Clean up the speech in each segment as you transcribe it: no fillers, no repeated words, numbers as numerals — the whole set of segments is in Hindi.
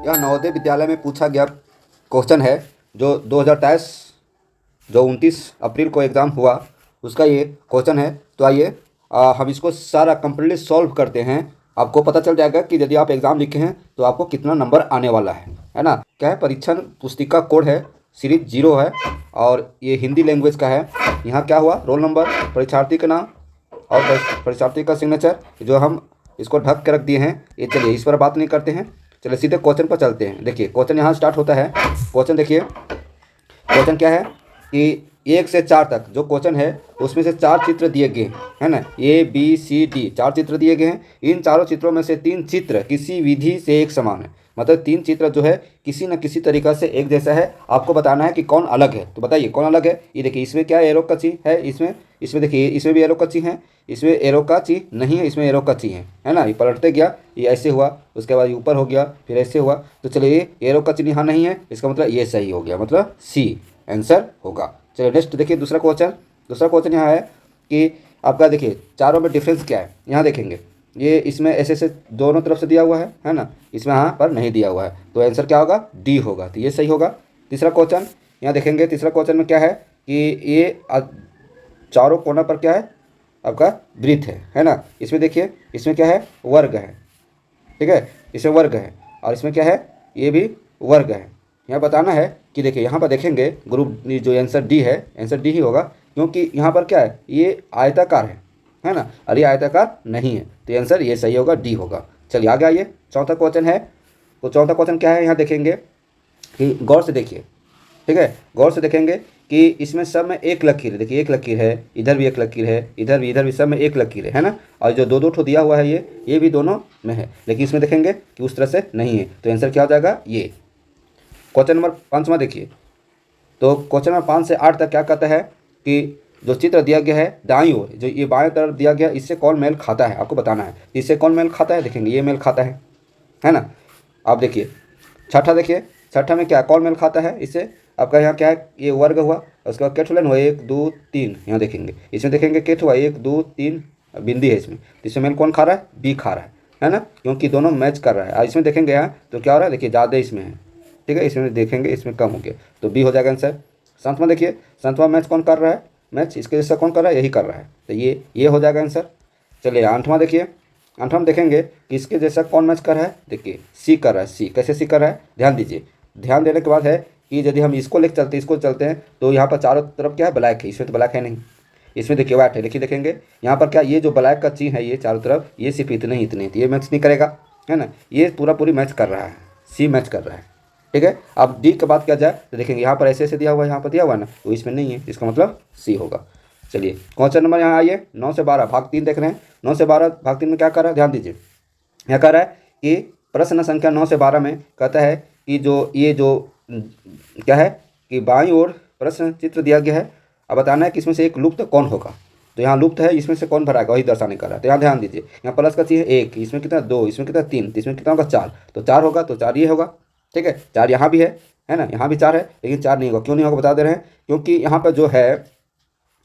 यह नवोदय विद्यालय में पूछा गया क्वेश्चन है जो 2023 जो 29 अप्रैल को एग्ज़ाम हुआ उसका ये क्वेश्चन है। तो आइए हम इसको सारा कंप्लीटली सॉल्व करते हैं। आपको पता चल जाएगा कि यदि आप एग्ज़ाम लिखे हैं तो आपको कितना नंबर आने वाला है ना। क्या है, परीक्षण पुस्तिका कोड है सीरीज 0 है और ये हिंदी लैंग्वेज का है। यहाँ क्या हुआ, रोल नंबर, परीक्षार्थी का नाम और परीक्षार्थी का सिग्नेचर जो हम इसको ढक के रख दिए हैं। ये चलिए इस पर बात नहीं करते हैं, चलिए सीधे क्वेश्चन पर चलते हैं। देखिए क्वेश्चन यहाँ स्टार्ट होता है। क्वेश्चन देखिए, क्वेश्चन क्या है कि 1 से 4 तक जो क्वेश्चन है उसमें से 4 चित्र दिए गए हैं, है ना। ABCD 4 चित्र दिए गए हैं। इन चारों चित्रों में से 3 चित्र किसी विधि से एक समान है। मतलब 3 चित्र जो है किसी न किसी तरीक़ा से एक जैसा है। आपको बताना है कि कौन अलग है। तो बताइए कौन अलग है। ये देखिए इसमें क्या एरो का चिन्ह है, इसमें देखिए इसमें भी एरो का चिन्ह है, इसमें एरो का चिन्ह नहीं है, इसमें एरो का चिन्ह है ना। ये पलटते गया, ये ऐसे हुआ, उसके बाद ये ऊपर हो गया, फिर ऐसे हुआ। तो चलिए ये एरो का चिन्ह यहाँ नहीं है, इसका मतलब ये सही हो गया, मतलब C आंसर होगा। चलिए नेक्स्ट देखिए दूसरा क्वेश्चन यहाँ है कि आपका देखिए चारों में डिफरेंस क्या है। यहाँ देखेंगे ये इसमें ऐसे दोनों तरफ से दिया हुआ है ना, इसमें यहाँ पर नहीं दिया हुआ है, तो आंसर क्या होगा, D होगा। तो ये सही होगा। तीसरा क्वेश्चन यहाँ देखेंगे, तीसरा क्वेश्चन में क्या है कि ये चारों कोना पर क्या है आपका वृत्त है ना। इसमें देखिए इसमें क्या है, वर्ग है, ठीक है, इसमें वर्ग है और इसमें क्या है, ये भी वर्ग है। यहाँ बताना है कि देखिए यहाँ पर देखेंगे ग्रुप जो आंसर D है, आंसर D ही होगा क्योंकि यहाँ पर क्या है, ये आयताकार है ना, और ये आयताकार नहीं है, तो आंसर ये सही होगा, D होगा। चलिए आगे आइए, चौथा क्वेश्चन है। तो चौथा क्वेश्चन क्या है, यहाँ देखेंगे कि गौर से देखिए, ठीक है, गौर से देखेंगे कि इसमें सब में एक लकीर है। देखिए एक लकीर है, इधर भी एक लकीर है, इधर भी सब में एक लकीर है ना। और जो दो ठो दिया हुआ है ये भी दोनों में है, लेकिन इसमें देखेंगे कि उस तरह से नहीं है, तो आंसर क्या हो जाएगा, ये। क्वेश्चन नंबर 5वां देखिए। तो क्वेश्चन नंबर 5 से 8 तक क्या कहता है कि जो चित्र दिया गया है दाईं ओर, जो ये बाएं तरफ दिया गया, इससे कौन मेल खाता है, आपको बताना है। इससे कौन मेल खाता है, देखेंगे ये मेल खाता है ना। आप देखिए छठा, देखिए छठा में क्या कौन मेल खाता है इससे, आपका यहाँ क्या है, ये वर्ग हुआ, उसके बाद केठ हुआ 1 2 3। यहाँ देखेंगे इसमें देखेंगे केठ हुआ 1 2 3 बिंदी है इसमें, तो इसमें मेल कौन खा रहा है, B खा रहा है ना, क्योंकि दोनों मैच कर रहा है। और इसमें देखेंगे यहाँ तो क्या हो रहा है, देखिए ज़्यादा इसमें है, ठीक है, इसमें देखेंगे इसमें कम हो गया, तो B हो जाएगा आंसर। 7वां देखिए, 7वां मैच कौन कर रहा है, मैच इसके जैसा कौन कर रहा है, यही कर रहा है, तो ये हो जाएगा आंसर। चलिए 8वां देखिए, 8वां देखेंगे कि इसके जैसा कौन मैच कर रहा है, देखिए C कर रहा है। C कैसे C कर रहा है, ध्यान दीजिए। ध्यान देने के बाद है कि यदि हम इसको चलते हैं तो यहाँ पर चारों तरफ क्या है, ब्लैक है, इसमें तो ब्लैक है नहीं, इसमें देखिए व्हाइट है। देखिए देखेंगे यहाँ पर क्या, ये जो ब्लैक का चिन्ह है ये चारों तरफ, ये सिर्फ इतने ही तो ये मैच नहीं करेगा, है ना, ये पूरी मैच कर रहा है, C मैच कर रहा है, ठीक है। अब D की बात किया जाए तो देखेंगे यहाँ पर ऐसे दिया हुआ है, यहाँ पर दिया हुआ है ना, तो इसमें नहीं है, इसका मतलब C होगा। चलिए क्वेश्चन नंबर यहाँ आइए 9 से 12 भाग 3 देख रहे हैं। 9 से 12 भाग 3 में क्या कर रहा है, ध्यान दीजिए। यहाँ कह रहा है कि प्रश्न संख्या 9 से 12 में कहता है कि जो क्या है कि बाईं ओर प्रश्न चित्र दिया गया है। अब बताना है कि इसमें से एक लुप्त कौन होगा। तो यहाँ लुप्त है, इसमें से कौन भराएगा वही दर्शाने का रहा है। तो यहाँ ध्यान दीजिए, यहाँ प्लस का चिन्ह 1, इसमें कितना 2, इसमें कितना 3, तो इसमें कितना होगा 4, तो 4 होगा, तो 4 ये होगा, ठीक है। 4 यहाँ भी है ना, यहाँ भी 4 है, लेकिन 4 नहीं होगा। क्यों नहीं होगा बता दे रहे हैं, क्योंकि यहाँ पर जो है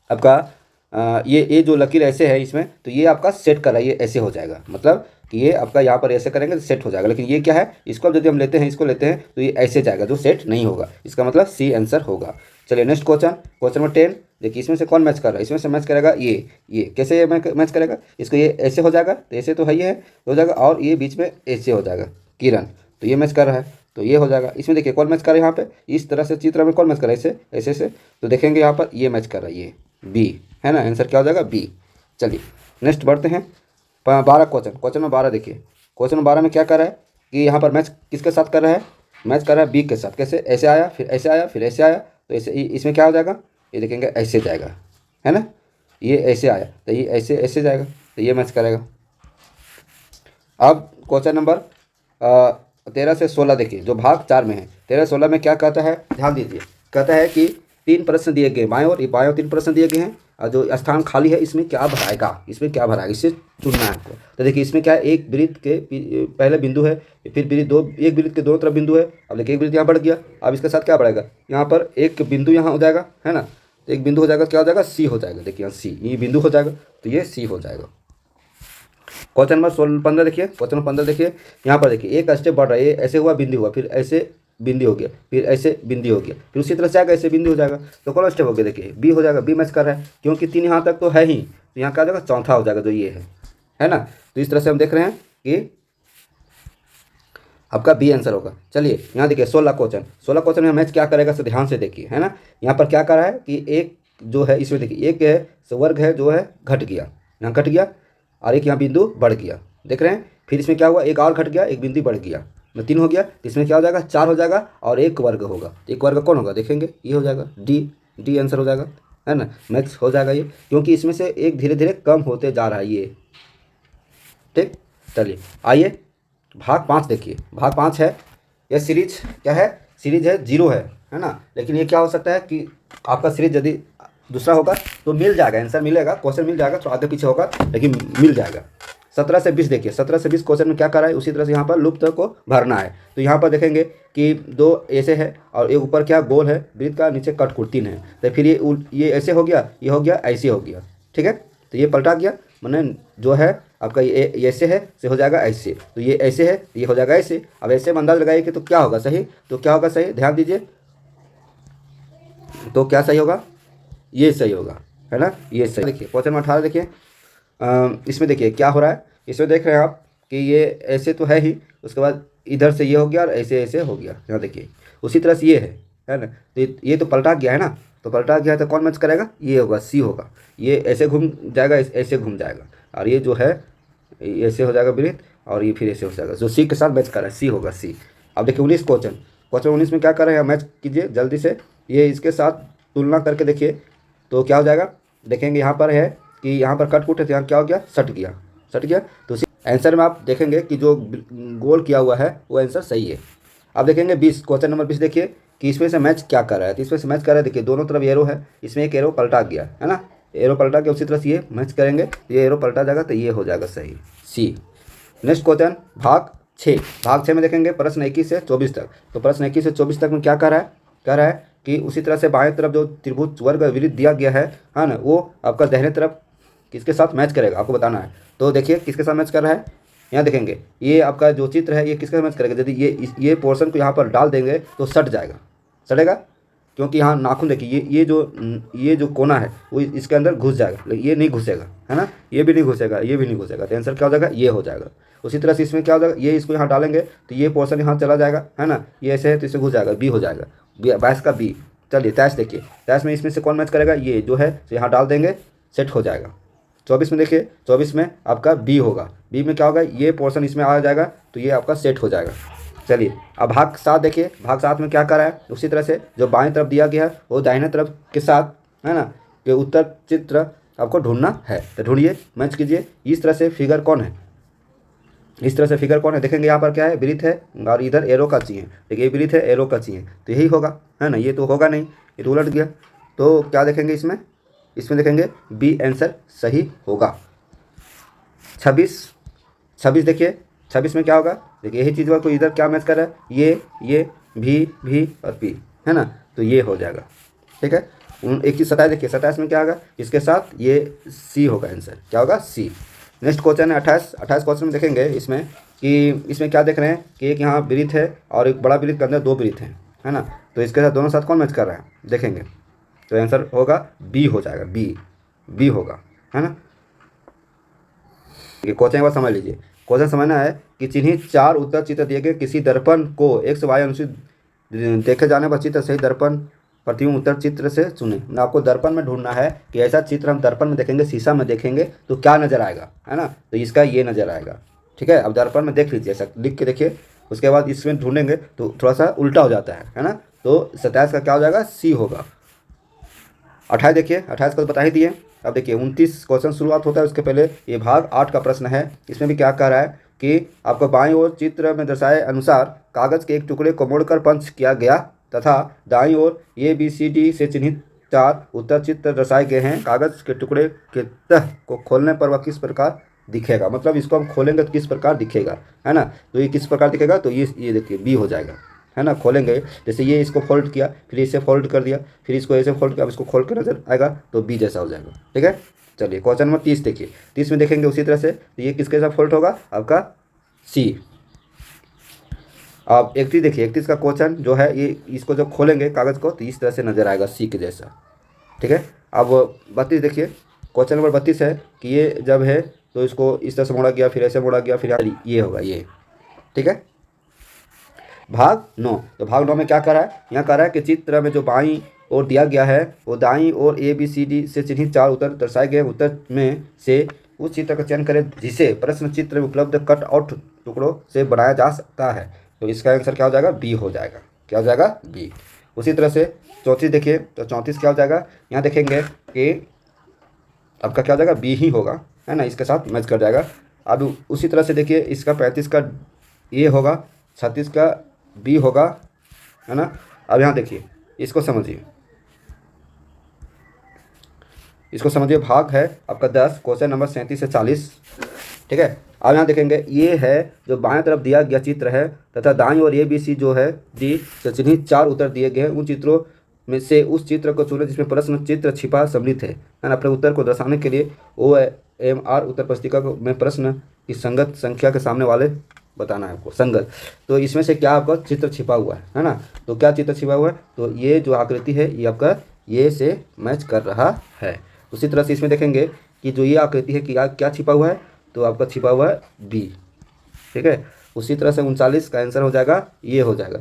आपका ये जो लकीर ऐसे है इसमें, तो ये आपका सेट कर रहा है, ये ऐसे हो जाएगा, मतलब कि ये आपका यहाँ पर ऐसे करेंगे तो सेट हो जाएगा। लेकिन ये क्या है, इसको यदि हम लेते हैं, इसको लेते हैं तो ये ऐसे जाएगा, जो सेट नहीं होगा, इसका मतलब C आंसर होगा। चलिए नेक्स्ट क्वेश्चन नंबर 10 देखिए, इसमें से कौन मैच कर रहा है, इसमें से मैच करेगा ये कैसे ये मैच करेगा, इसको ये ऐसे हो जाएगा, तो ऐसे तो है, ये हो जाएगा, और ये बीच में ऐसे हो जाएगा किरण, तो ये मैच कर रहा है, तो ये हो जाएगा। इसमें देखिए कौन मैच कर रहा है, यहाँ पे इस तरह से चित्र में कौन मैच कर रहा है, ऐसे, तो देखेंगे यहाँ पर ये मैच कर रहा है, ये B है ना, आंसर क्या हो जाएगा, B। चलिए नेक्स्ट बढ़ते हैं 12 क्वेश्चन नंबर 12 देखिए। क्वेश्चन नंबर 12 में क्या कर रहा है कि यहाँ पर मैच किसके साथ कर रहा है, मैच कर रहा है B के साथ। कैसे, ऐसे आया, फिर ऐसे आया, फिर ऐसे आया, तो ऐसे इसमें क्या हो जाएगा, ये देखेंगे ऐसे जाएगा, है ना, ये ऐसे आया, तो ये ऐसे जाएगा, तो ये मैच करेगा। अब क्वेश्चन नंबर 13 से 16 देखिए, जो भाग 4 में है। 13-16 में क्या कहता है, ध्यान दीजिए। कहता है कि 3 प्रश्न दिए गए, बाएं और 3 प्रश्न दिए गए हैं, और जो स्थान खाली है इसमें क्या भराएगा, इससे चुनना है आपको। तो देखिए इसमें क्या है, एक वृत्त के पहले बिंदु है, फिर एक वृत्त के दोनों तरफ बिंदु है। अब देखिए एक वृत्त यहाँ बढ़ गया, अब इसके साथ क्या बढ़ेगा, यहाँ पर एक बिंदु यहाँ हो जाएगा, है ना, तो एक बिंदु हो जाएगा, क्या हो जाएगा, C हो जाएगा। देखिए यहाँ C ये बिंदु हो जाएगा, तो ये C हो जाएगा। क्वेश्चन नंबर 15 देखिए, क्वेश्चन नंबर 15 देखिए, यहाँ पर देखिए एक स्टेप बढ़ रहा है, ये ऐसे हुआ बिंदी हुआ, फिर ऐसे बिंदी हो गया, फिर ऐसे बिंदी हो गया, फिर उसी तरह से आएगा ऐसे बिंदी हो जाएगा। तो कौन स्टेप हो गया, देखिए बी हो जाएगा, बी मैच कर रहा है क्योंकि 3 यहाँ तक तो है ही, तो यहाँ क्या हो जाएगा, चौथा हो जाएगा जो ये है ना। तो इस तरह से हम देख रहे हैं कि आपका बी आंसर होगा। चलिए यहाँ देखिए 16 क्वेश्चन में मैच क्या करेगा, ध्यान से देखिए, है ना। यहाँ पर क्या कर रहा है कि एक जो है इसमें देखिए एक है वर्ग है जो है घट गया, यहाँ घट गया, और एक यहाँ बिंदु बढ़ गया, देख रहे हैं। फिर इसमें क्या हुआ, एक और घट गया, एक बिंदु बढ़ गया, में 3 हो गया, तो इसमें क्या हो जाएगा, 4 हो जाएगा, और एक वर्ग होगा। एक वर्ग कौन होगा देखेंगे, ये हो जाएगा डी आंसर हो जाएगा, है ना, मैच हो जाएगा ये, क्योंकि इसमें से एक धीरे धीरे कम होते जा रहा है ये, ठीक। चलिए आइए भाग 5 देखिए, भाग 5 है, यह सीरीज क्या है, सीरीज है 0 है ना। लेकिन ये क्या हो सकता है कि आपका सीरीज यदि दूसरा होगा तो मिल जाएगा, आंसर मिलेगा, क्वेश्चन मिल जाएगा, तो आगे पीछे होगा लेकिन मिल जाएगा। 17 से 20 देखिए, 17 से 20 क्वेश्चन में क्या कर रहा है, उसी तरह से यहाँ पर लुप्त को भरना है। तो यहाँ पर देखेंगे कि 2 ऐसे है और एक ऊपर क्या गोल है वृत्त का, नीचे कटकुर्तीन है, तो फिर ये ऐसे हो गया, ये हो गया, ऐसे हो गया, ठीक है। तो ये पलटा गया, मैंने जो है आपका ये ऐसे है से हो जाएगा ऐसे, तो ये ऐसे है ये हो जाएगा ऐसे। अब ऐसे में अंदाज लगाइए कि तो क्या होगा सही, तो क्या होगा सही, ध्यान दीजिए, तो क्या सही होगा, ये सही होगा, है ना, ये सही। देखिए क्वेश्चन नंबर 18 देखिए, इसमें देखिए क्या हो रहा है, इसमें देख रहे हैं आप कि ये ऐसे तो है ही, उसके बाद इधर से ये हो गया और ऐसे ऐसे हो गया, यहाँ देखिए उसी तरह से ये है ना। तो ये तो पलटा गया है ना, तो पलटा गया तो कौन मैच करेगा, ये होगा, सी होगा। ये ऐसे घूम जाएगा, ऐसे घूम जाएगा, और ये जो है ऐसे हो जाएगा वृत्त, और ये फिर ऐसे हो जाएगा, जो सी के साथ मैच कर रहा है, सी होगा, सी। अब देखिए 19 क्वेश्चन 19 में क्या कर रहे हैं, मैच कीजिए जल्दी से, ये इसके साथ तुलना करके देखिए तो क्या हो जाएगा, देखेंगे यहाँ पर है कि यहाँ पर कट कुट है, तो यहाँ क्या हो गया, सट गया। तो आंसर में आप देखेंगे कि जो गोल किया हुआ है वो आंसर सही है। अब देखेंगे 20 क्वेश्चन नंबर 20 देखिए कि इसमें से मैच क्या कर रहा है, तो इसमें से मैच कर रहा है, देखिए दोनों तरफ एरो है, इसमें एक एरो पलटा गया है ना, एरो पलटा गया, उसी तरह से ये मैच करेंगे, ये एरो पलटा जाएगा, तो ये हो जाएगा सही, सी। नेक्स्ट क्वेश्चन भाग 6 में देखेंगे प्रश्न 21 से 24 तक। तो प्रश्न 21 से 24 तक में क्या कर रहा है कि उसी तरह से बाएं तरफ जो त्रिभुज वर्ग वृत्त दिया गया है ना, वो आपका दाहिने तरफ किसके साथ मैच करेगा आपको बताना है। तो देखिए किसके साथ मैच कर रहा है, यहाँ देखेंगे ये आपका जो चित्र है ये किसके साथ मैच करेगा, यदि ये पोर्शन को यहाँ पर डाल देंगे तो सटेगा, क्योंकि यहाँ नाखून देखिए, ये जो कोना है वो इसके अंदर घुस जाएगा, लेकिन ये नहीं घुसेगा, है ना, ये भी नहीं घुसेगा, तो आंसर क्या हो जाएगा, ये हो जाएगा। उसी तरह से इसमें क्या हो जाएगा, ये इसको यहाँ डालेंगे तो ये पोर्शन यहाँ चला जाएगा, है ना, ये ऐसे है तो इससे घुस जाएगा, बी हो जाएगा, 22 का बी। चलिए 23 देखिए, 23 में इसमें से कौन मैच करेगा, ये जो है तो यहाँ डाल देंगे, सेट हो जाएगा। 24 में देखिए, 24 में आपका बी होगा, बी में क्या होगा, ये पोर्शन इसमें आ जाएगा, तो ये आपका सेट हो जाएगा। चलिए अब भाग 7 देखिए, भाग 7 में क्या करा है, उसी तरह से जो बाएं तरफ दिया गया है वो दाहिने तरफ के साथ, है ना, ये उत्तर चित्र आपको ढूंढना है, तो ढूंढिए, मैच कीजिए। इस तरह से फिगर कौन है, देखेंगे यहाँ पर क्या है, वृत्त है और इधर एरो का चाहिए, देखिए ये वृत्त है, एरो का चाहिए, तो यही होगा, है ना, ये तो होगा नहीं, ये तो उलट गया। तो क्या देखेंगे इसमें देखेंगे बी आंसर सही होगा। 26 देखिए, 26 में क्या होगा, देखिए यही चीज़ को इधर क्या मैच कर रहा है, ये भी और पी, है ना, तो ये हो जाएगा, ठीक है। एक चीज़ 27 देखिए, 27 में क्या होगा, इसके साथ ये सी होगा, आंसर क्या होगा, सी। नेक्स्ट क्वेश्चन है 28 क्वेश्चन में देखेंगे इसमें क्या देख रहे हैं कि एक यहाँ वृत्त है और एक बड़ा वृत्त के अंदर 2 वृत्त हैं, है ना, तो इसके साथ दोनों साथ कौन मैच कर रहा है देखेंगे, तो आंसर होगा बी हो जाएगा, बी होगा, है ना। क्वेश्चन एक बार समझ लीजिए, क्वेश्चन समझना है कि चिन्हित 4 उत्तर चित्र दिए गए किसी दर्पण को एक्स वाई अनुचित देखे जाने पर चित्र सही दर्पण प्रतिबिंब उत्तर चित्र से चुने। आपको दर्पण में ढूंढना है कि ऐसा चित्र हम दर्पण में देखेंगे, शीशा में देखेंगे तो क्या नजर आएगा, है ना, तो इसका ये नजर आएगा, ठीक है। अब दर्पण में देख लीजिए, ऐसा लिख के देखिए, उसके बाद इसमें ढूंढेंगे तो थोड़ा सा उल्टा हो जाता है ना, तो 27 का क्या हो जाएगा, सी होगा। 28 देखिए, 28 को बता ही दिए। अब देखिए 29 क्वेश्चन शुरुआत होता है, उसके पहले ये भाग 8 का प्रश्न है। इसमें भी क्या कह रहा है कि आपको बाईं ओर चित्र में दर्शाए अनुसार कागज़ के एक टुकड़े को मोड़कर पंच किया गया तथा दाईं ओर ABCD से चिन्हित 4 उत्तर चित्र दर्शाए गए हैं। कागज़ के टुकड़े के तह को खोलने पर वह किस प्रकार दिखेगा, मतलब इसको हम खोलेंगे तो किस प्रकार दिखेगा, है ना, तो ये किस प्रकार दिखेगा, तो ये देखिए बी हो जाएगा, है ना। खोलेंगे जैसे ये इसको फोल्ड किया, फिर इसे फोल्ड कर दिया, फिर इसको ऐसे फोल्ड किया, अब इसको खोल कर नजर आएगा तो बी जैसा हो जाएगा, ठीक है। चलिए क्वेश्चन नंबर 30 देखिए। 30 में देखेंगे उसी तरह से, तो ये किसके साथ फॉल्ट होगा, आपका सी। अब 31 देखिए, 31 का क्वेश्चन जो है ये, इसको जब खोलेंगे कागज़ को तो इस तरह से नजर आएगा सी के जैसा, ठीक है। अब 32 देखिए, क्वेश्चन नंबर 32 है कि ये जब है तो इसको इस तरह से मोड़ा गया, फिर ऐसे मोड़ा गया, फिर ये होगा ये, ठीक है। भाग 9, तो भाग 9 में क्या कर रहा है, यहाँ कर रहा है कि चित्र में जो बाईं ओर दिया गया है वो दाईं ओर ABCD से चिन्हित 4 उत्तर दर्शाए गए उत्तर में से उस चित्र का चयन करें जिसे प्रश्न चित्र में उपलब्ध कट आउट टुकड़ों से बनाया जा सकता है। तो इसका आंसर क्या हो जाएगा, बी हो जाएगा। क्या हो जाएगा, बी। उसी तरह से 34 देखिए, तो 34 क्या हो जाएगा, यहाँ देखेंगे कि आपका क्या हो जाएगा, बी ही होगा, है ना, इसके साथ मैच कर जाएगा। अब उसी तरह से देखिए इसका 35 का ए होगा, 36 का बी होगा, है ना। अब यहाँ देखिए इसको समझिए, इसको समझिए। भाग है आपका 10, क्वेश्चन नंबर 37 से 40, ठीक है। अब यहाँ देखेंगे ये है जो बाएं तरफ दिया गया चित्र है तथा दाईं और ABC जो है डी से चिन्हित 4 उत्तर दिए गए हैं। उन चित्रों में से उस चित्र को चुनें जिसमें प्रश्न चित्र छिपा सम्मिलित है ना। अपने उत्तर को दर्शाने के लिए OMR उत्तर पुस्तिका में प्रश्न की संगत संख्या के सामने वाले बताना है आपको, संगत। तो इसमें से क्या आपका चित्र छिपा हुआ है ना। तो क्या चित्र छिपा हुआ है, तो ये जो आकृति है ये आपका ये से मैच कर रहा है। उसी तरह से इसमें देखेंगे कि जो ये आकृति है कि क्या छिपा हुआ है, तो आपका छिपा हुआ है बी, ठीक है। उसी तरह से 39 का आंसर हो जाएगा, ये हो जाएगा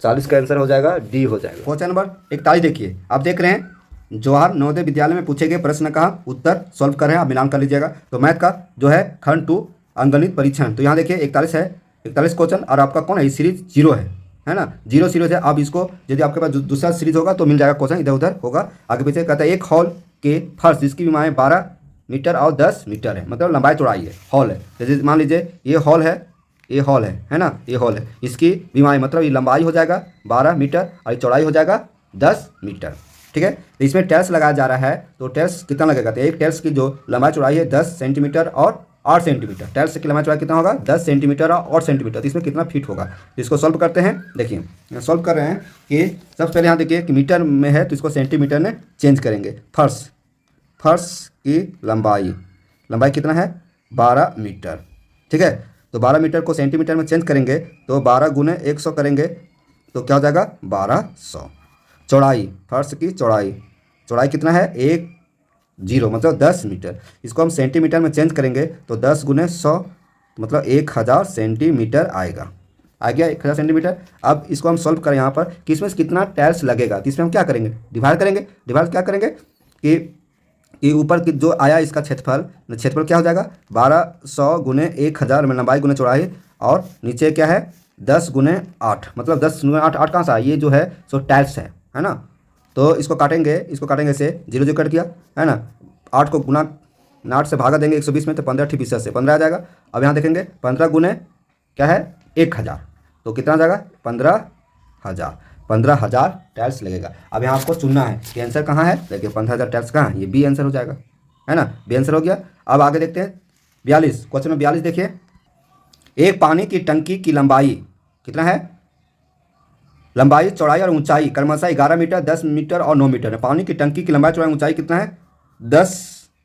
40 का आंसर हो जाएगा डी हो जाएगा। क्वेश्चन नंबर 41 देखिए, आप देख रहे हैं जवाहर नवोदय विद्यालय में पूछे गए प्रश्न का उत्तर सॉल्व कर रहे हैं, आप मिलान कर लीजिएगा। तो मैथ का जो है खंड 2 अंकगणित परीक्षण, तो यहाँ देखिए 41 है, 41 क्वेश्चन, और आपका कौन है, सीरीज 0 है ना, 0 सीरीज है। अब इसको यदि आपके पास दूसरा सीरीज होगा तो मिल जाएगा क्वेश्चन, इधर उधर होगा आगे पीछे। कहता है एक हॉल के फर्श जिसकी विमाएँ 12 मीटर और 10 मीटर है, मतलब लंबाई चौड़ाई है, हॉल है। जैसे मान लीजिए ये हॉल है, ये हॉल है ना, ये हॉल है, इसकी विमाएँ मतलब ये लंबाई हो जाएगा 12 मीटर और चौड़ाई हो जाएगा 10 मीटर, ठीक है। तो इसमें टेल्स लगाया जा रहा है, तो टेल्स कितना लगेगा, तो एक टेल्स की जो लंबाई चौड़ाई है 10 सेंटीमीटर और 8 सेंटीमीटर, टेल्स की लंबाई चौड़ाई कितना होगा 10 सेंटीमीटर और 8 सेंटीमीटर, तो इसमें कितना फीट होगा। तो इसको सॉल्व करते हैं। देखिए सॉल्व कर रहे हैं कि सबसे पहले यहाँ देखिए कि मीटर में है तो इसको सेंटीमीटर में चेंज करेंगे। फर्श की लंबाई कितना है 12 मीटर, ठीक है। तो 12 मीटर को सेंटीमीटर में चेंज करेंगे तो 12 गुने 100 करेंगे तो क्या हो जाएगा 1200। चौड़ाई, फर्श की चौड़ाई कितना है 10 मतलब 10 मीटर, इसको हम सेंटीमीटर में चेंज करेंगे तो 10 गुने 100 मतलब 1000 सेंटीमीटर आएगा, आ गया 1000 सेंटीमीटर। अब इसको हम सॉल्व करें यहाँ पर कि इसमें कितना टाइल्स लगेगा, तो इसमें हम क्या करेंगे, डिवाइड करेंगे। डिवाइड क्या करेंगे कि ऊपर की जो आया इसका क्षेत्रफल क्या हो जाएगा 1200 गुने 1000 में लंबाई गुने चौड़ाई, और नीचे क्या है 10 गुने 8 मतलब 10 गुने 8 कहाँ से आया, ये जो है सो टाइल्स है ना। तो इसको काटेंगे से 0 0 कट गया, है ना। 8 को गुना 8 से भागा देंगे 120 में तो 15 ठीक 20 से 15 आ जाएगा। अब यहाँ देखेंगे 15 गुने क्या है 1000, तो कितना आ जाएगा 15,000 टाइल्स लगेगा। अब यहाँ आपको चुनना है कि आंसर कहाँ है, देखिए 15,000 टाइल्स कहाँ है, ये बी आंसर हो जाएगा, है ना, बी आंसर हो गया। अब आगे देखते हैं 42, क्वेश्चन में 42 देखिए, एक पानी की टंकी की लंबाई कितना है, लंबाई चौड़ाई और ऊंचाई क्रमशः 11 मीटर 10 मीटर और 9 मीटर है। पानी की टंकी की लंबाई चौड़ाई ऊंचाई कितना है 10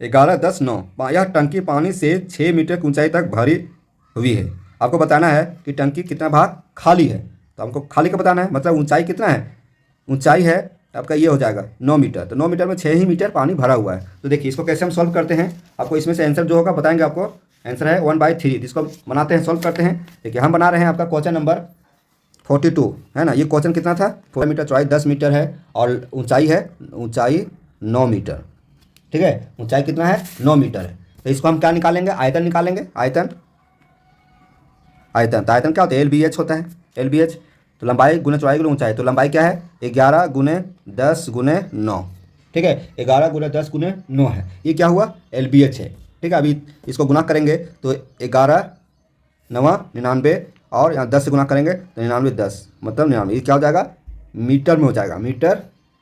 11 10 9। यह टंकी पानी से 6 मीटर की ऊंचाई तक भरी हुई है। आपको बताना है कि टंकी कितना भाग खाली है, तो हमको खाली का बताना है, मतलब ऊंचाई कितना है, ऊंचाई है आपका ये हो जाएगा 9 मीटर, तो 9 मीटर में 6 ही मीटर पानी भरा हुआ है। तो देखिए इसको कैसे हम सॉल्व करते हैं, आपको इसमें से आंसर जो होगा बताएंगे। आपको आंसर है 1/3, इसको बनाते हैं, सॉल्व करते हैं। देखिए हम बना रहे हैं आपका क्वेश्चन नंबर 42, है ना। ये क्वेश्चन कितना था 4 मीटर चौड़ाई 10 मीटर है और ऊंचाई 9 मीटर, ठीक है, ऊंचाई कितना है 9 मीटर है। तो इसको हम क्या निकालेंगे, आयतन निकालेंगे, आयतन तो आयतन क्या होता है LBH होता है, LBH। तो लंबाई गुने चौड़ाई गुने ऊंचाई, तो लंबाई क्या है 11 गुने 10 गुने 9, ठीक है, 11 गुने 10 गुने 9 है, ये क्या हुआ LBH है, ठीक है। अभी इसको गुना करेंगे तो 11 9 99 और यहाँ 10 से गुना करेंगे तो 99 10 मतलब 99, ये क्या हो जाएगा मीटर में हो जाएगा, मीटर